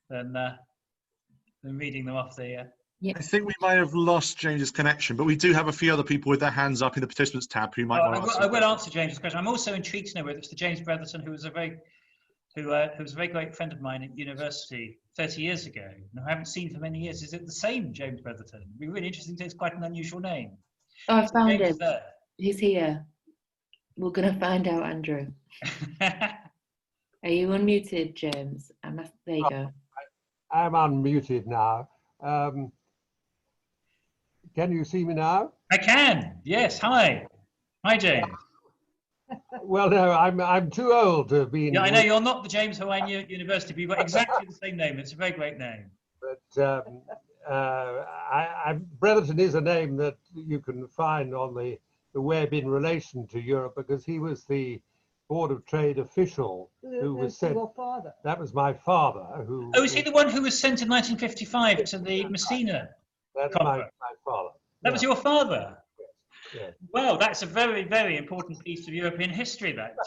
[SPEAKER 1] than reading them off the...
[SPEAKER 3] Yeah.
[SPEAKER 4] I think we might have lost James's connection, but we do have a few other people with their hands up in the participants tab who might want to answer.
[SPEAKER 1] I will answer James's question. I'm also intrigued to know whether it's the James Bretherton who was a very great friend of mine at university 30 years ago, and I haven't seen for many years. Is it the same James Bretherton? It'd be really interesting to say. It's quite an unusual name.
[SPEAKER 3] Oh, I found him. He's here. We're going to find out, Andrew. Are you unmuted, James? There you go.
[SPEAKER 5] I'm unmuted now. Can you see me now?
[SPEAKER 1] I can. Yes. Hi. Hi, James.
[SPEAKER 5] Well, no, I'm too old to have been.
[SPEAKER 1] Yeah, I know you're not the James Hawaiian University, but you've got exactly the same name. It's a very great name.
[SPEAKER 5] But Bretherton is a name that you can find on the web in relation to Europe, because he was the Board of Trade official who was sent. Your father. That was my father. Who?
[SPEAKER 1] Oh, is he the one who was sent in 1955 to the Messina?
[SPEAKER 5] That's my father.
[SPEAKER 1] That was your father.
[SPEAKER 5] Yes.
[SPEAKER 1] Well, that's a very, very important piece of European history. That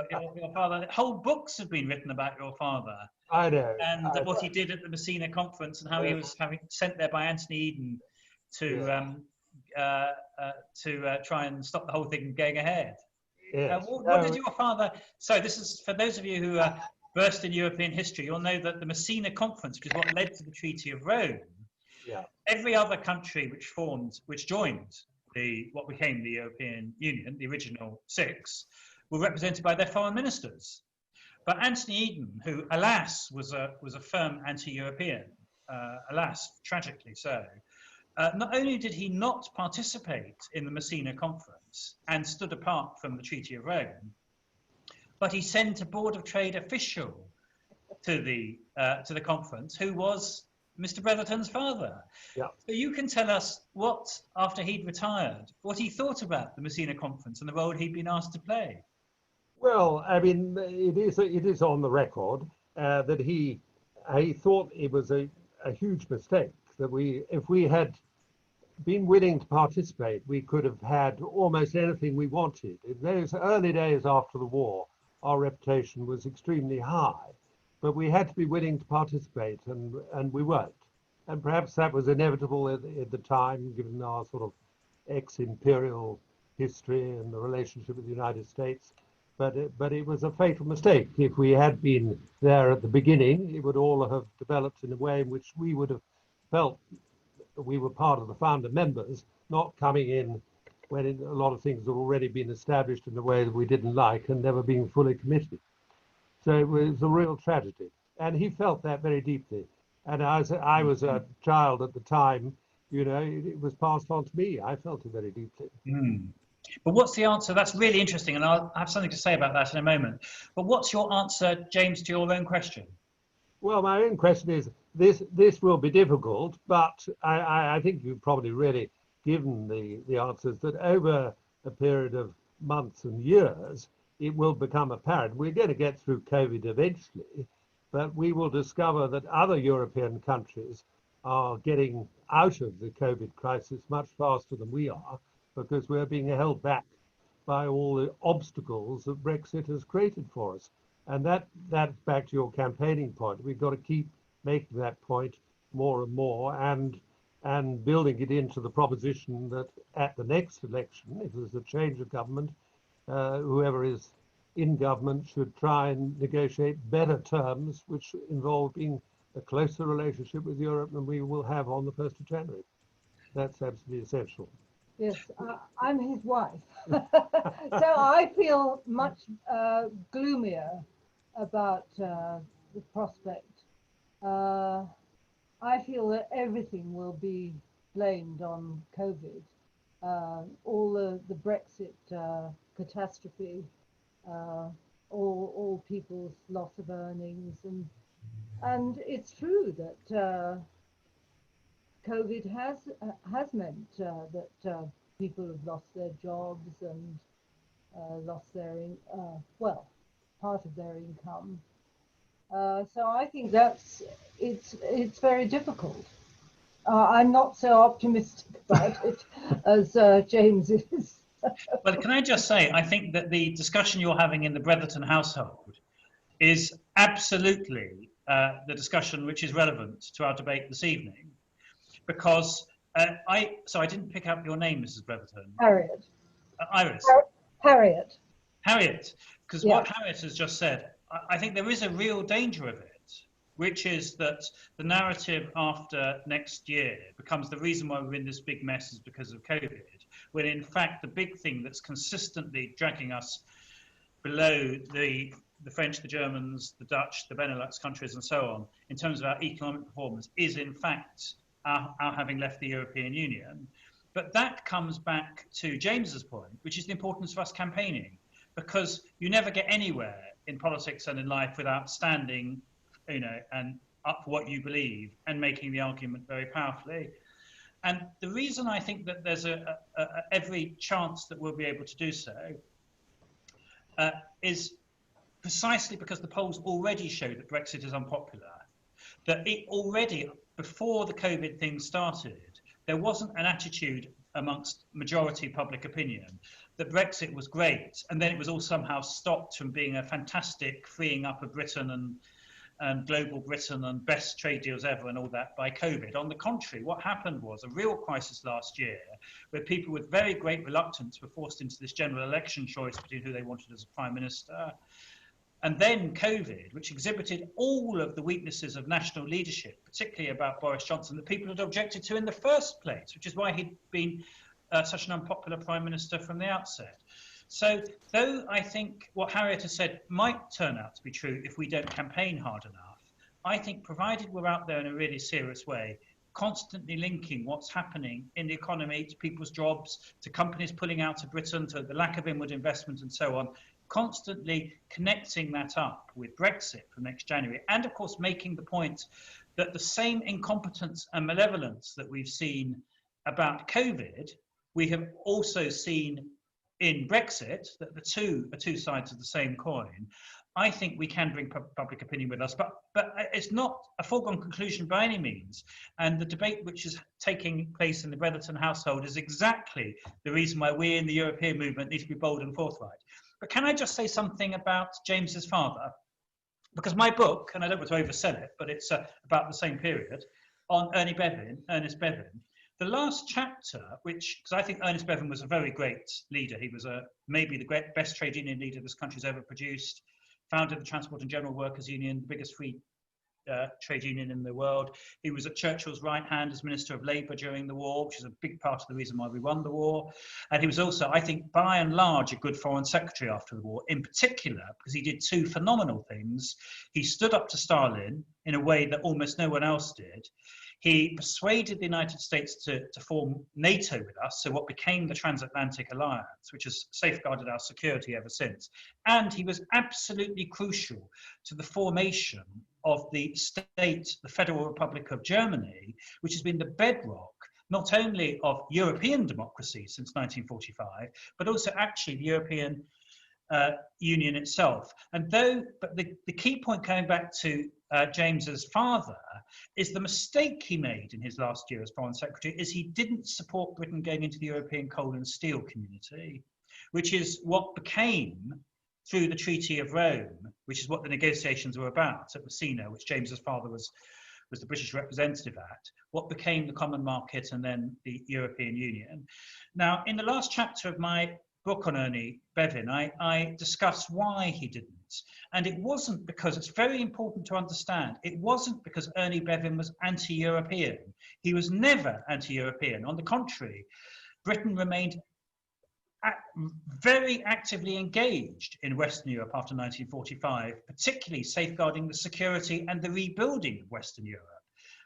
[SPEAKER 1] your father. Whole books have been written about your father.
[SPEAKER 5] I know.
[SPEAKER 1] And what he did at the Messina conference, and how he was sent there by Anthony Eden to try and stop the whole thing from going ahead.
[SPEAKER 5] Yes.
[SPEAKER 1] What did your father? So this is for those of you who are versed in European history. You'll know that the Messina conference, which is what led to the Treaty of Rome.
[SPEAKER 5] Yeah.
[SPEAKER 1] Every other country which joined what became the European Union, the original 6, were represented by their foreign ministers. But Anthony Eden, who alas was a firm anti-European, alas tragically so, not only did he not participate in the Messina Conference and stood apart from the Treaty of Rome, but he sent a Board of Trade official to the conference, who was Mr. Bretherton's father.
[SPEAKER 5] Yeah.
[SPEAKER 1] So you can tell us what, after he'd retired, what he thought about the Messina Conference and the role he'd been asked to play.
[SPEAKER 5] Well, I mean, it is on the record that he thought it was a huge mistake, that if we had been willing to participate, we could have had almost anything we wanted. In those early days after the war, our reputation was extremely high, but we had to be willing to participate, and we weren't. And perhaps that was inevitable at the time, given our sort of ex-imperial history and the relationship with the United States. But it was a fatal mistake. If we had been there at the beginning, it would all have developed in a way in which we would have felt we were part of the founder members, not coming in when a lot of things had already been established in a way that we didn't like and never being fully committed. So it was a real tragedy. And he felt that very deeply. And as I was a child at the time, you know, it was passed on to me. I felt it very deeply.
[SPEAKER 1] Mm. But what's the answer? That's really interesting, and I'll have something to say about that in a moment. But what's your answer, James, to your own question?
[SPEAKER 5] Well, my own question is, this will be difficult, but I think you've probably really given the answers that over a period of months and years, it will become apparent. We're going to get through COVID eventually, but we will discover that other European countries are getting out of the COVID crisis much faster than we are, because we're being held back by all the obstacles that Brexit has created for us. And that's back to your campaigning point. We've got to keep making that point more and more, and building it into the proposition that at the next election, if there's a change of government, whoever is in government should try and negotiate better terms, which involve being a closer relationship with Europe than we will have on the 1st of January. That's absolutely essential.
[SPEAKER 6] Yes, I'm his wife. So I feel much gloomier about the prospect. I feel that everything will be blamed on COVID. All the Brexit catastrophe, all people's loss of earnings, and it's true that COVID has meant that people have lost their jobs and lost their part of their income. So I think it's very difficult. I'm not so optimistic about it as James is.
[SPEAKER 1] Well, can I just say, I think that the discussion you're having in the Bretherton household is absolutely the discussion which is relevant to our debate this evening, because I didn't pick up your name, Mrs. Bretherton.
[SPEAKER 6] Harriet.
[SPEAKER 1] Iris.
[SPEAKER 6] Harriet.
[SPEAKER 1] Harriet, because
[SPEAKER 6] Yeah.
[SPEAKER 1] what Harriet has just said, I think there is a real danger of it, which is that the narrative after next year becomes the reason why we're in this big mess is because of COVID, when in fact the big thing that's consistently dragging us below the French, the Germans, the Dutch, the Benelux countries and so on, in terms of our economic performance, is in fact our having left the European Union. But that comes back to James's point, which is the importance of us campaigning, because you never get anywhere in politics and in life without standing, and up for what you believe and making the argument very powerfully. And the reason I think that there's every chance that we'll be able to do so is precisely because the polls already show that Brexit is unpopular, that it already, before the COVID thing started, there wasn't an attitude amongst majority public opinion that Brexit was great, and then it was all somehow stopped from being a fantastic freeing up of Britain and global Britain and best trade deals ever and all that by COVID. On the contrary, what happened was a real crisis last year where people with very great reluctance were forced into this general election choice between who they wanted as a prime minister. And then COVID, which exhibited all of the weaknesses of national leadership, particularly about Boris Johnson, that people had objected to in the first place, which is why he'd been such an unpopular prime minister from the outset. So though I think what Harriet has said might turn out to be true if we don't campaign hard enough, I think provided we're out there in a really serious way, constantly linking what's happening in the economy to people's jobs, to companies pulling out of Britain, to the lack of inward investment and so on, constantly connecting that up with Brexit from next January, and of course making the point that the same incompetence and malevolence that we've seen about COVID, we have also seen in Brexit, that the two are two sides of the same coin. I think we can bring public opinion with us, but it's not a foregone conclusion by any means. And the debate which is taking place in the Bretherton household is exactly the reason why we in the European movement need to be bold and forthright. But can I just say something about James's father? Because my book, and I don't want to oversell it, but it's about the same period, on Ernest Bevin, the last chapter, which, because I think Ernest Bevin was a very great leader, he was maybe the best trade union leader this country's ever produced, founded the Transport and General Workers Union, the biggest free trade union in the world. He was at Churchill's right hand as Minister of Labour during the war, which is a big part of the reason why we won the war. And he was also, I think, by and large, a good foreign secretary after the war, in particular, because he did two phenomenal things. He stood up to Stalin in a way that almost no one else did. He persuaded the United States to form NATO with us, so what became the Transatlantic Alliance, which has safeguarded our security ever since. And he was absolutely crucial to the formation of the state, the Federal Republic of Germany, which has been the bedrock not only of European democracy since 1945, but also actually the European Union itself. And but the key point coming back to James's father is the mistake he made in his last year as Foreign Secretary is he didn't support Britain going into the European coal and steel community, which is what became, through the Treaty of Rome, which is what the negotiations were about at Messina, which James's father was the British representative at, what became the Common Market and then the European Union. Now, in the last chapter of my book on Ernie Bevin, I discuss why he didn't. And it wasn't because, it's very important to understand, it wasn't because Ernie Bevin was anti-European. He was never anti-European. On the contrary, Britain remained very actively engaged in Western Europe after 1945, particularly safeguarding the security and the rebuilding of Western Europe.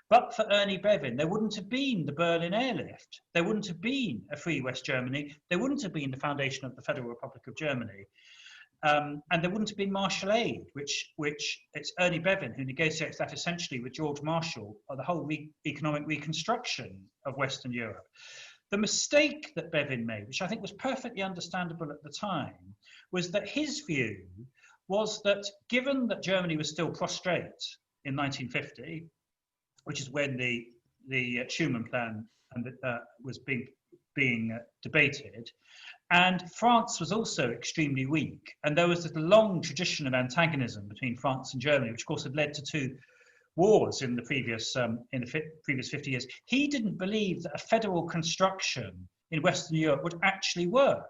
[SPEAKER 1] But for Ernie Bevin, there wouldn't have been the Berlin airlift. There wouldn't have been a free West Germany. There wouldn't have been the foundation of the Federal Republic of Germany. And there wouldn't have been Marshall Aid, which it's Ernie Bevin who negotiates that essentially with George Marshall on the whole economic reconstruction of Western Europe. The mistake that Bevin made, which I think was perfectly understandable at the time, was that his view was that given that Germany was still prostrate in 1950, which is when the Schuman Plan was being debated, and France was also extremely weak, and there was this long tradition of antagonism between France and Germany, which of course had led to two wars in the previous 50 years. He didn't believe that a federal construction in Western Europe would actually work.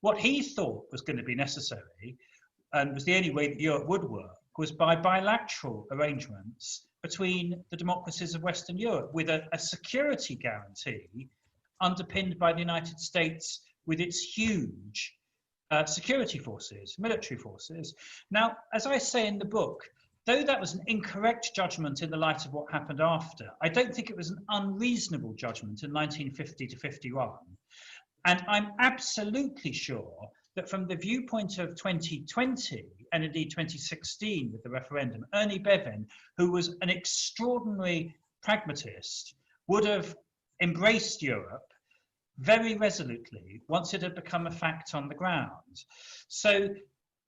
[SPEAKER 1] What he thought was going to be necessary, and was the only way that Europe would work, was by bilateral arrangements between the democracies of Western Europe with a security guarantee underpinned by the United States with its huge security forces, military forces. Now, as I say in the book, though that was an incorrect judgment in the light of what happened after, I don't think it was an unreasonable judgment in 1950 to 51. And I'm absolutely sure that from the viewpoint of 2020, and indeed 2016 with the referendum, Ernie Bevin, who was an extraordinary pragmatist, would have embraced Europe very resolutely once it had become a fact on the ground. So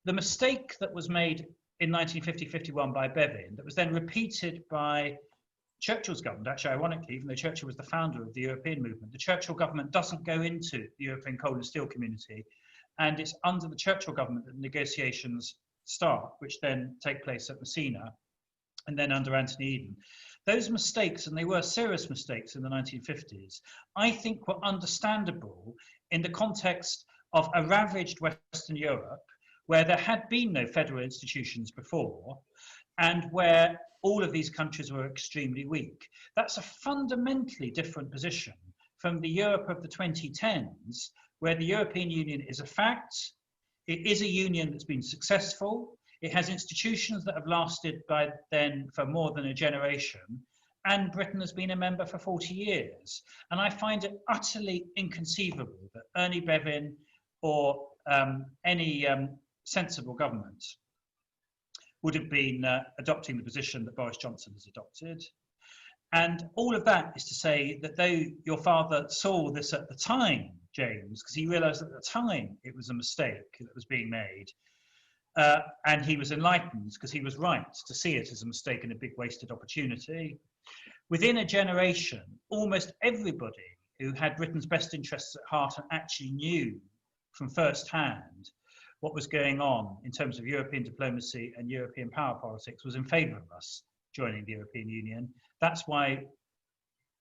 [SPEAKER 1] the mistake that was made in 1950-51 by Bevin, that was then repeated by Churchill's government, actually ironically, even though Churchill was the founder of the European movement, the Churchill government doesn't go into the European coal and steel community, and it's under the Churchill government that negotiations start, which then take place at Messina, and then under Anthony Eden. Those mistakes, and they were serious mistakes in the 1950s, I think were understandable in the context of a ravaged Western Europe, where there had been no federal institutions before, and where all of these countries were extremely weak. That's a fundamentally different position from the Europe of the 2010s, where the European Union is a fact, it is a union that's been successful, it has institutions that have lasted by then for more than a generation, and Britain has been a member for 40 years. And I find it utterly inconceivable that Ernie Bevin or any sensible government would have been adopting the position that Boris Johnson has adopted. And all of that is to say that though your father saw this at the time, James, because he realised at the time it was a mistake that was being made, and he was enlightened because he was right to see it as a mistake and a big wasted opportunity. Within a generation, almost everybody who had Britain's best interests at heart and actually knew from first hand what was going on in terms of European diplomacy and European power politics was in favour of us joining the European Union. That's why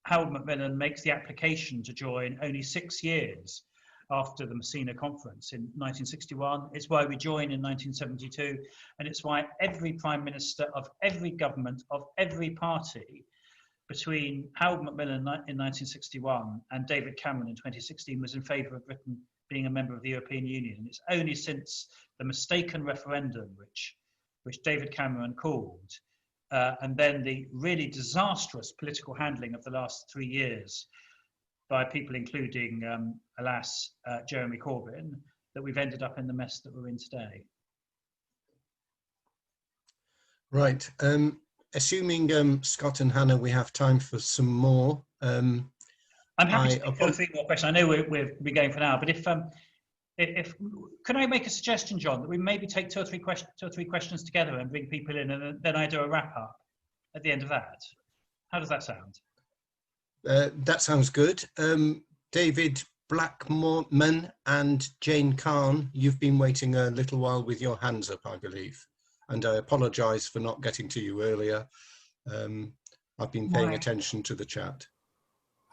[SPEAKER 1] Harold Macmillan makes the application to join only 6 years after the Messina Conference in 1961. It's why we joined in 1972, and it's why every Prime Minister of every government of every party between Harold Macmillan in 1961 and David Cameron in 2016 was in favour of Britain being a member of the European Union. And it's only since the mistaken referendum, which David Cameron called, and then the really disastrous political handling of the last 3 years by people including, alas, Jeremy Corbyn, that we've ended up in the mess that we're in today.
[SPEAKER 2] Right. Assuming Scott and Hannah, we have time for some more.
[SPEAKER 1] I'm happy to take 2 or 3 more questions. I know we're going for an hour, but if can I make a suggestion, John, that we maybe take 2 or 3 questions together and bring people in, and then I do a wrap up at the end of that. How does that sound?
[SPEAKER 2] That sounds good. David Blackmon and Jane Kahn, you've been waiting a little while with your hands up, I believe. And I apologise for not getting to you earlier. I've been paying attention to the chat.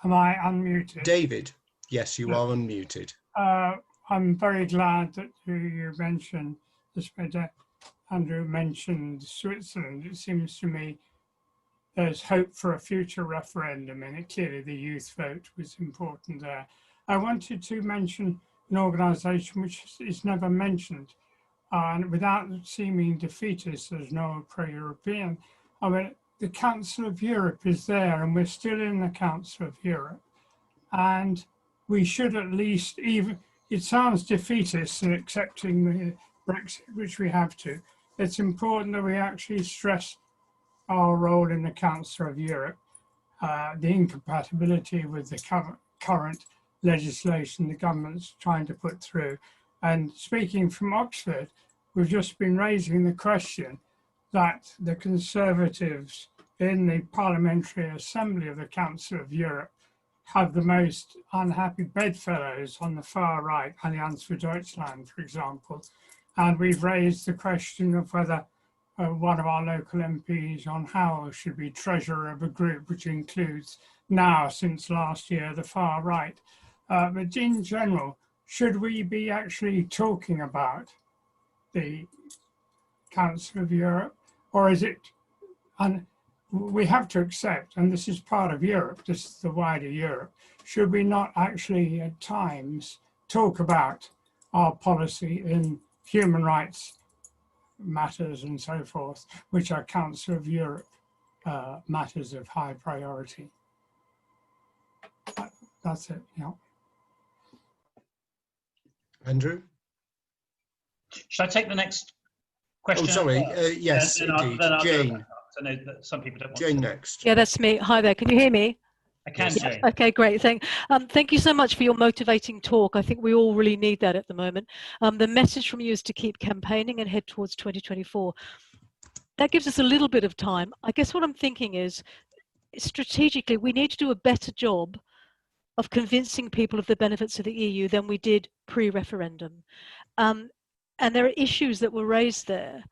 [SPEAKER 7] Am I unmuted?
[SPEAKER 2] David, yes, you are unmuted.
[SPEAKER 7] I'm very glad that you mentioned this, Andrew mentioned Switzerland. It seems to me there's hope for a future referendum, and clearly the youth vote was important there. I wanted to mention an organisation which is never mentioned, and without seeming defeatist, there's no pro-European. I mean, the Council of Europe is there, and we're still in the Council of Europe. And we should at least, even, it sounds defeatist in accepting the Brexit, which we have to. It's important that we actually stress our role in the Council of Europe, the incompatibility with the current legislation the government's trying to put through. And speaking from Oxford, we've just been raising the question that the Conservatives in the Parliamentary Assembly of the Council of Europe have the most unhappy bedfellows on the far right, Allianz für Deutschland, for example. And we've raised the question of whether one of our local MPs, John Howell, should be treasurer of a group which includes now, since last year, the far right. But in general, should we be actually talking about the Council of Europe, or is it, and we have to accept, and this is part of Europe, this is the wider Europe, should we not actually at times talk about our policy in human rights matters and so forth, which are Council of Europe matters of high priority? That's it, yeah.
[SPEAKER 2] Andrew?
[SPEAKER 1] Should I take the next question?
[SPEAKER 2] Oh, sorry. Yes, indeed. Jane.
[SPEAKER 1] I know that some people don't want
[SPEAKER 2] Jane
[SPEAKER 1] to.
[SPEAKER 2] next.
[SPEAKER 8] Yeah, that's me. Hi there. Can you hear me?
[SPEAKER 1] I can,
[SPEAKER 2] Yes.
[SPEAKER 1] Jane.
[SPEAKER 8] Okay, great. Thank you so much for your motivating talk. I think we all really need that at the moment. The message from you is to keep campaigning and head towards 2024. That gives us a little bit of time. I guess what I'm thinking is, strategically, we need to do a better job of convincing people of the benefits of the EU than we did pre-referendum. And there are issues that were raised there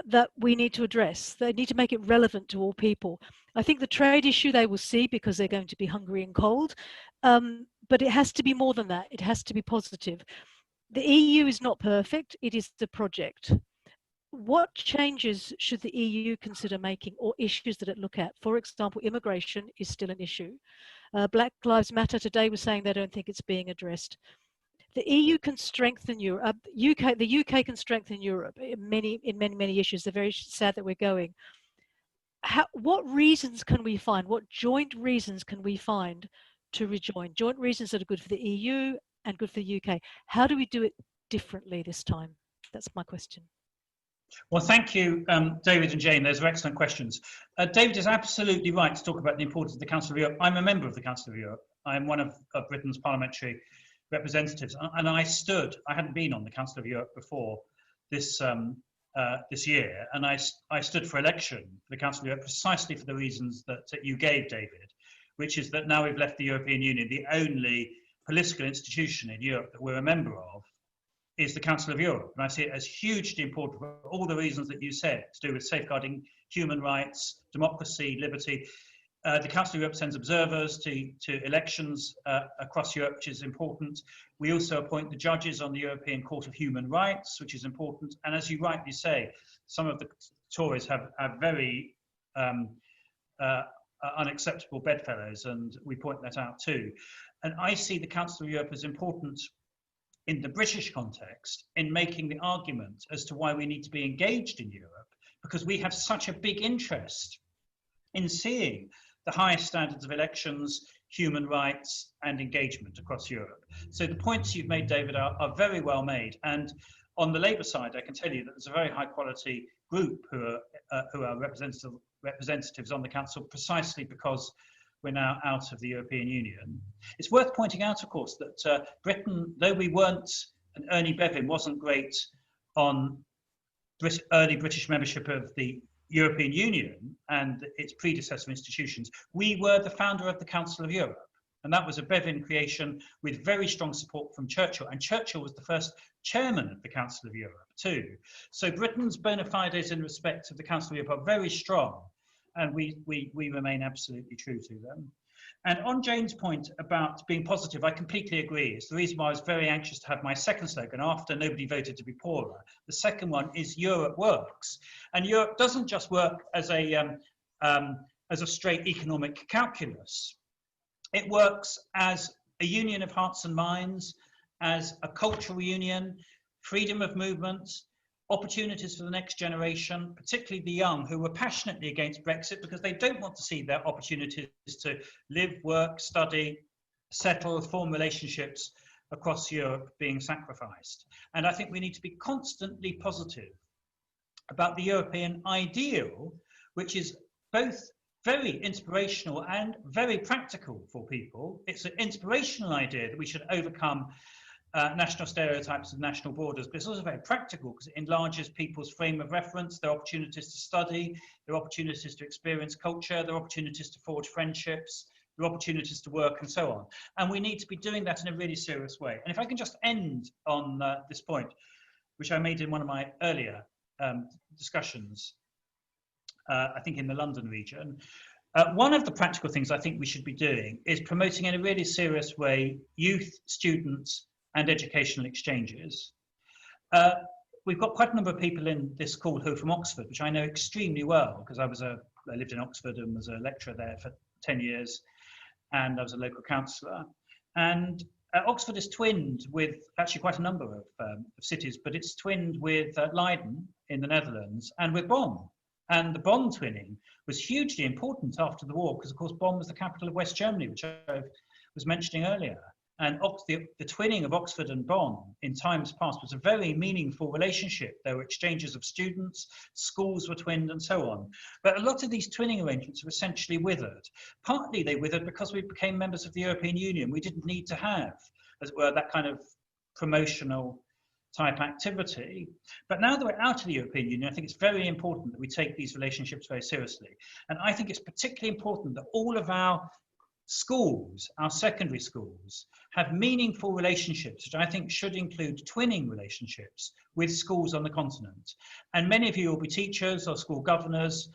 [SPEAKER 8] that we need to address. They need to make it relevant to all people. I think the trade issue they will see because they're going to be hungry and cold, but it has to be more than that. It has to be positive. The EU is not perfect, it is the project. What changes should the EU consider making, or issues that it look at? For example, immigration is still an issue. Black Lives Matter today was saying they don't think it's being addressed. The EU can strengthen Europe. The UK can strengthen Europe in many issues. They're very sad that we're going. what reasons can we find? What joint reasons can we find to rejoin? Joint reasons that are good for the EU and good for the UK. How do we do it differently this time? That's my question.
[SPEAKER 1] Well, thank you, David and Jane. Those are excellent questions. David is absolutely right to talk about the importance of the Council of Europe. I'm a member of the Council of Europe. I'm one of Britain's parliamentary representatives, and I hadn't been on the Council of Europe before this year, and I stood for election for the Council of Europe precisely for the reasons that you gave, David, which is that now we've left the European Union, the only political institution in Europe that we're a member of is the Council of Europe. And I see it as hugely important for all the reasons that you said, to do with safeguarding human rights, democracy, liberty. The Council of Europe sends observers to elections across Europe, which is important. We also appoint the judges on the European Court of Human Rights, which is important. And as you rightly say, some of the Tories have very unacceptable bedfellows, and we point that out too. And I see the Council of Europe as important in the British context in making the argument as to why we need to be engaged in Europe, because we have such a big interest in seeing the highest standards of elections, human rights and engagement across Europe. So the points you've made, David, are very well made. And on the Labour side, I can tell you that there's a very high quality group who are representatives on the Council, precisely because we're now out of the European Union. It's worth pointing out, of course, that Britain, though we weren't, and Ernie Bevin wasn't great on early British membership of the European Union and its predecessor institutions, we were the founder of the Council of Europe. And that was a Bevin creation with very strong support from Churchill. And Churchill was the first chairman of the Council of Europe too. So Britain's bona fides in respect of the Council of Europe are very strong. And we remain absolutely true to them. And on Jane's point about being positive, I completely agree. It's the reason why I was very anxious to have my second slogan after nobody voted to be poorer. The second one is Europe works. And Europe doesn't just work as a straight economic calculus. It works as a union of hearts and minds, as a cultural union, freedom of movement, opportunities for the next generation, particularly the young who were passionately against Brexit because they don't want to see their opportunities to live, work, study, settle, form relationships across Europe being sacrificed. And I think we need to be constantly positive about the European ideal, which is both very inspirational and very practical for people. It's an inspirational idea that we should overcome national stereotypes of national borders, but it's also very practical because it enlarges people's frame of reference, their opportunities to study, their opportunities to experience culture, their opportunities to forge friendships, their opportunities to work and so on. And we need to be doing that in a really serious way. And if I can just end on this point, which I made in one of my earlier discussions, I think in the London region, one of the practical things I think we should be doing is promoting in a really serious way youth, students, and educational exchanges. We've got quite a number of people in this call who are from Oxford, which I know extremely well because I lived in Oxford and was a lecturer there for 10 years, and I was a local councillor. And Oxford is twinned with actually quite a number of cities, but it's twinned with Leiden in the Netherlands and with Bonn. And the Bonn twinning was hugely important after the war because, of course, Bonn was the capital of West Germany, which I was mentioning earlier. And the twinning of Oxford and Bonn in times past was a very meaningful relationship. There were exchanges of students, schools were twinned and so on. But a lot of these twinning arrangements were essentially withered. Partly they withered because we became members of the European Union. We didn't need to have, as it were, that kind of promotional type activity. But now that we're out of the European Union, I think it's very important that we take these relationships very seriously. And I think it's particularly important that all of our schools, our secondary schools, have meaningful relationships, which I think should include twinning relationships with schools on the continent. And many of you will be teachers or school governors,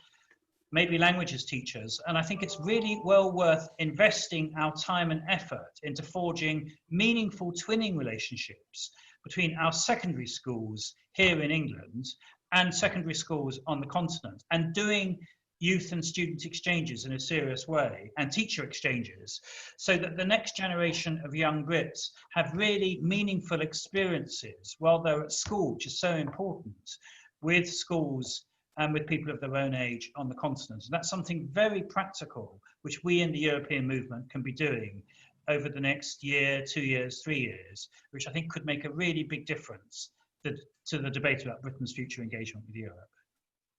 [SPEAKER 1] maybe languages teachers, and I think it's really well worth investing our time and effort into forging meaningful twinning relationships between our secondary schools here in England and secondary schools on the continent, and doing youth and student exchanges in a serious way, and teacher exchanges, so that the next generation of young Brits have really meaningful experiences while they're at school, which is so important, with schools and with people of their own age on the continent. And that's something very practical, which we in the European movement can be doing over the next year, 2 years, 3 years, which I think could make a really big difference to the debate about Britain's future engagement with Europe.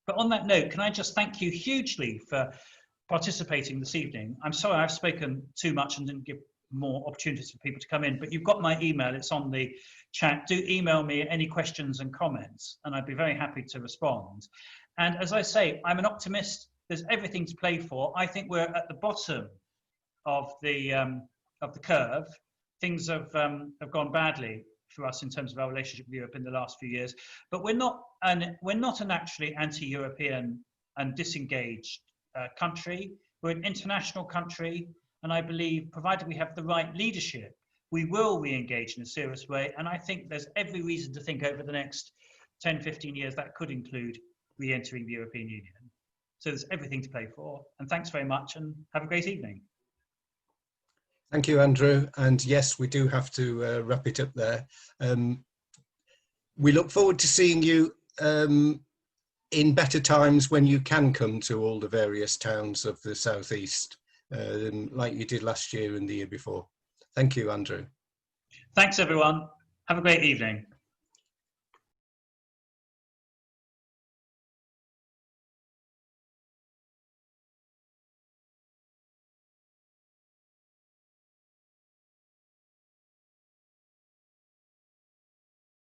[SPEAKER 1] But on that note, can I just thank you hugely for participating this evening. I'm sorry I've spoken too much and didn't give more opportunities for people to come in, but you've got my email, it's on the chat. Do email me any questions and comments, and I'd be very happy to respond. And as I say, I'm an optimist. There's everything to play for. I think we're at the bottom of the curve. Things have gone badly for us in terms of our relationship with Europe in the last few years, but we're not an actually anti-European and disengaged country. We're an international country, and I believe, provided we have the right leadership, we will re-engage in a serious way. And I think there's every reason to think over the next 10, 15 years that could include re-entering the European Union. So there's everything to play for. And thanks very much, and have a great evening.
[SPEAKER 2] Thank you, Andrew. And yes, we do have to wrap it up there. We look forward to seeing you in better times when you can come to all the various towns of the southeast, like you did last year and the year before. Thank you, Andrew.
[SPEAKER 1] Thanks, everyone. Have a great evening.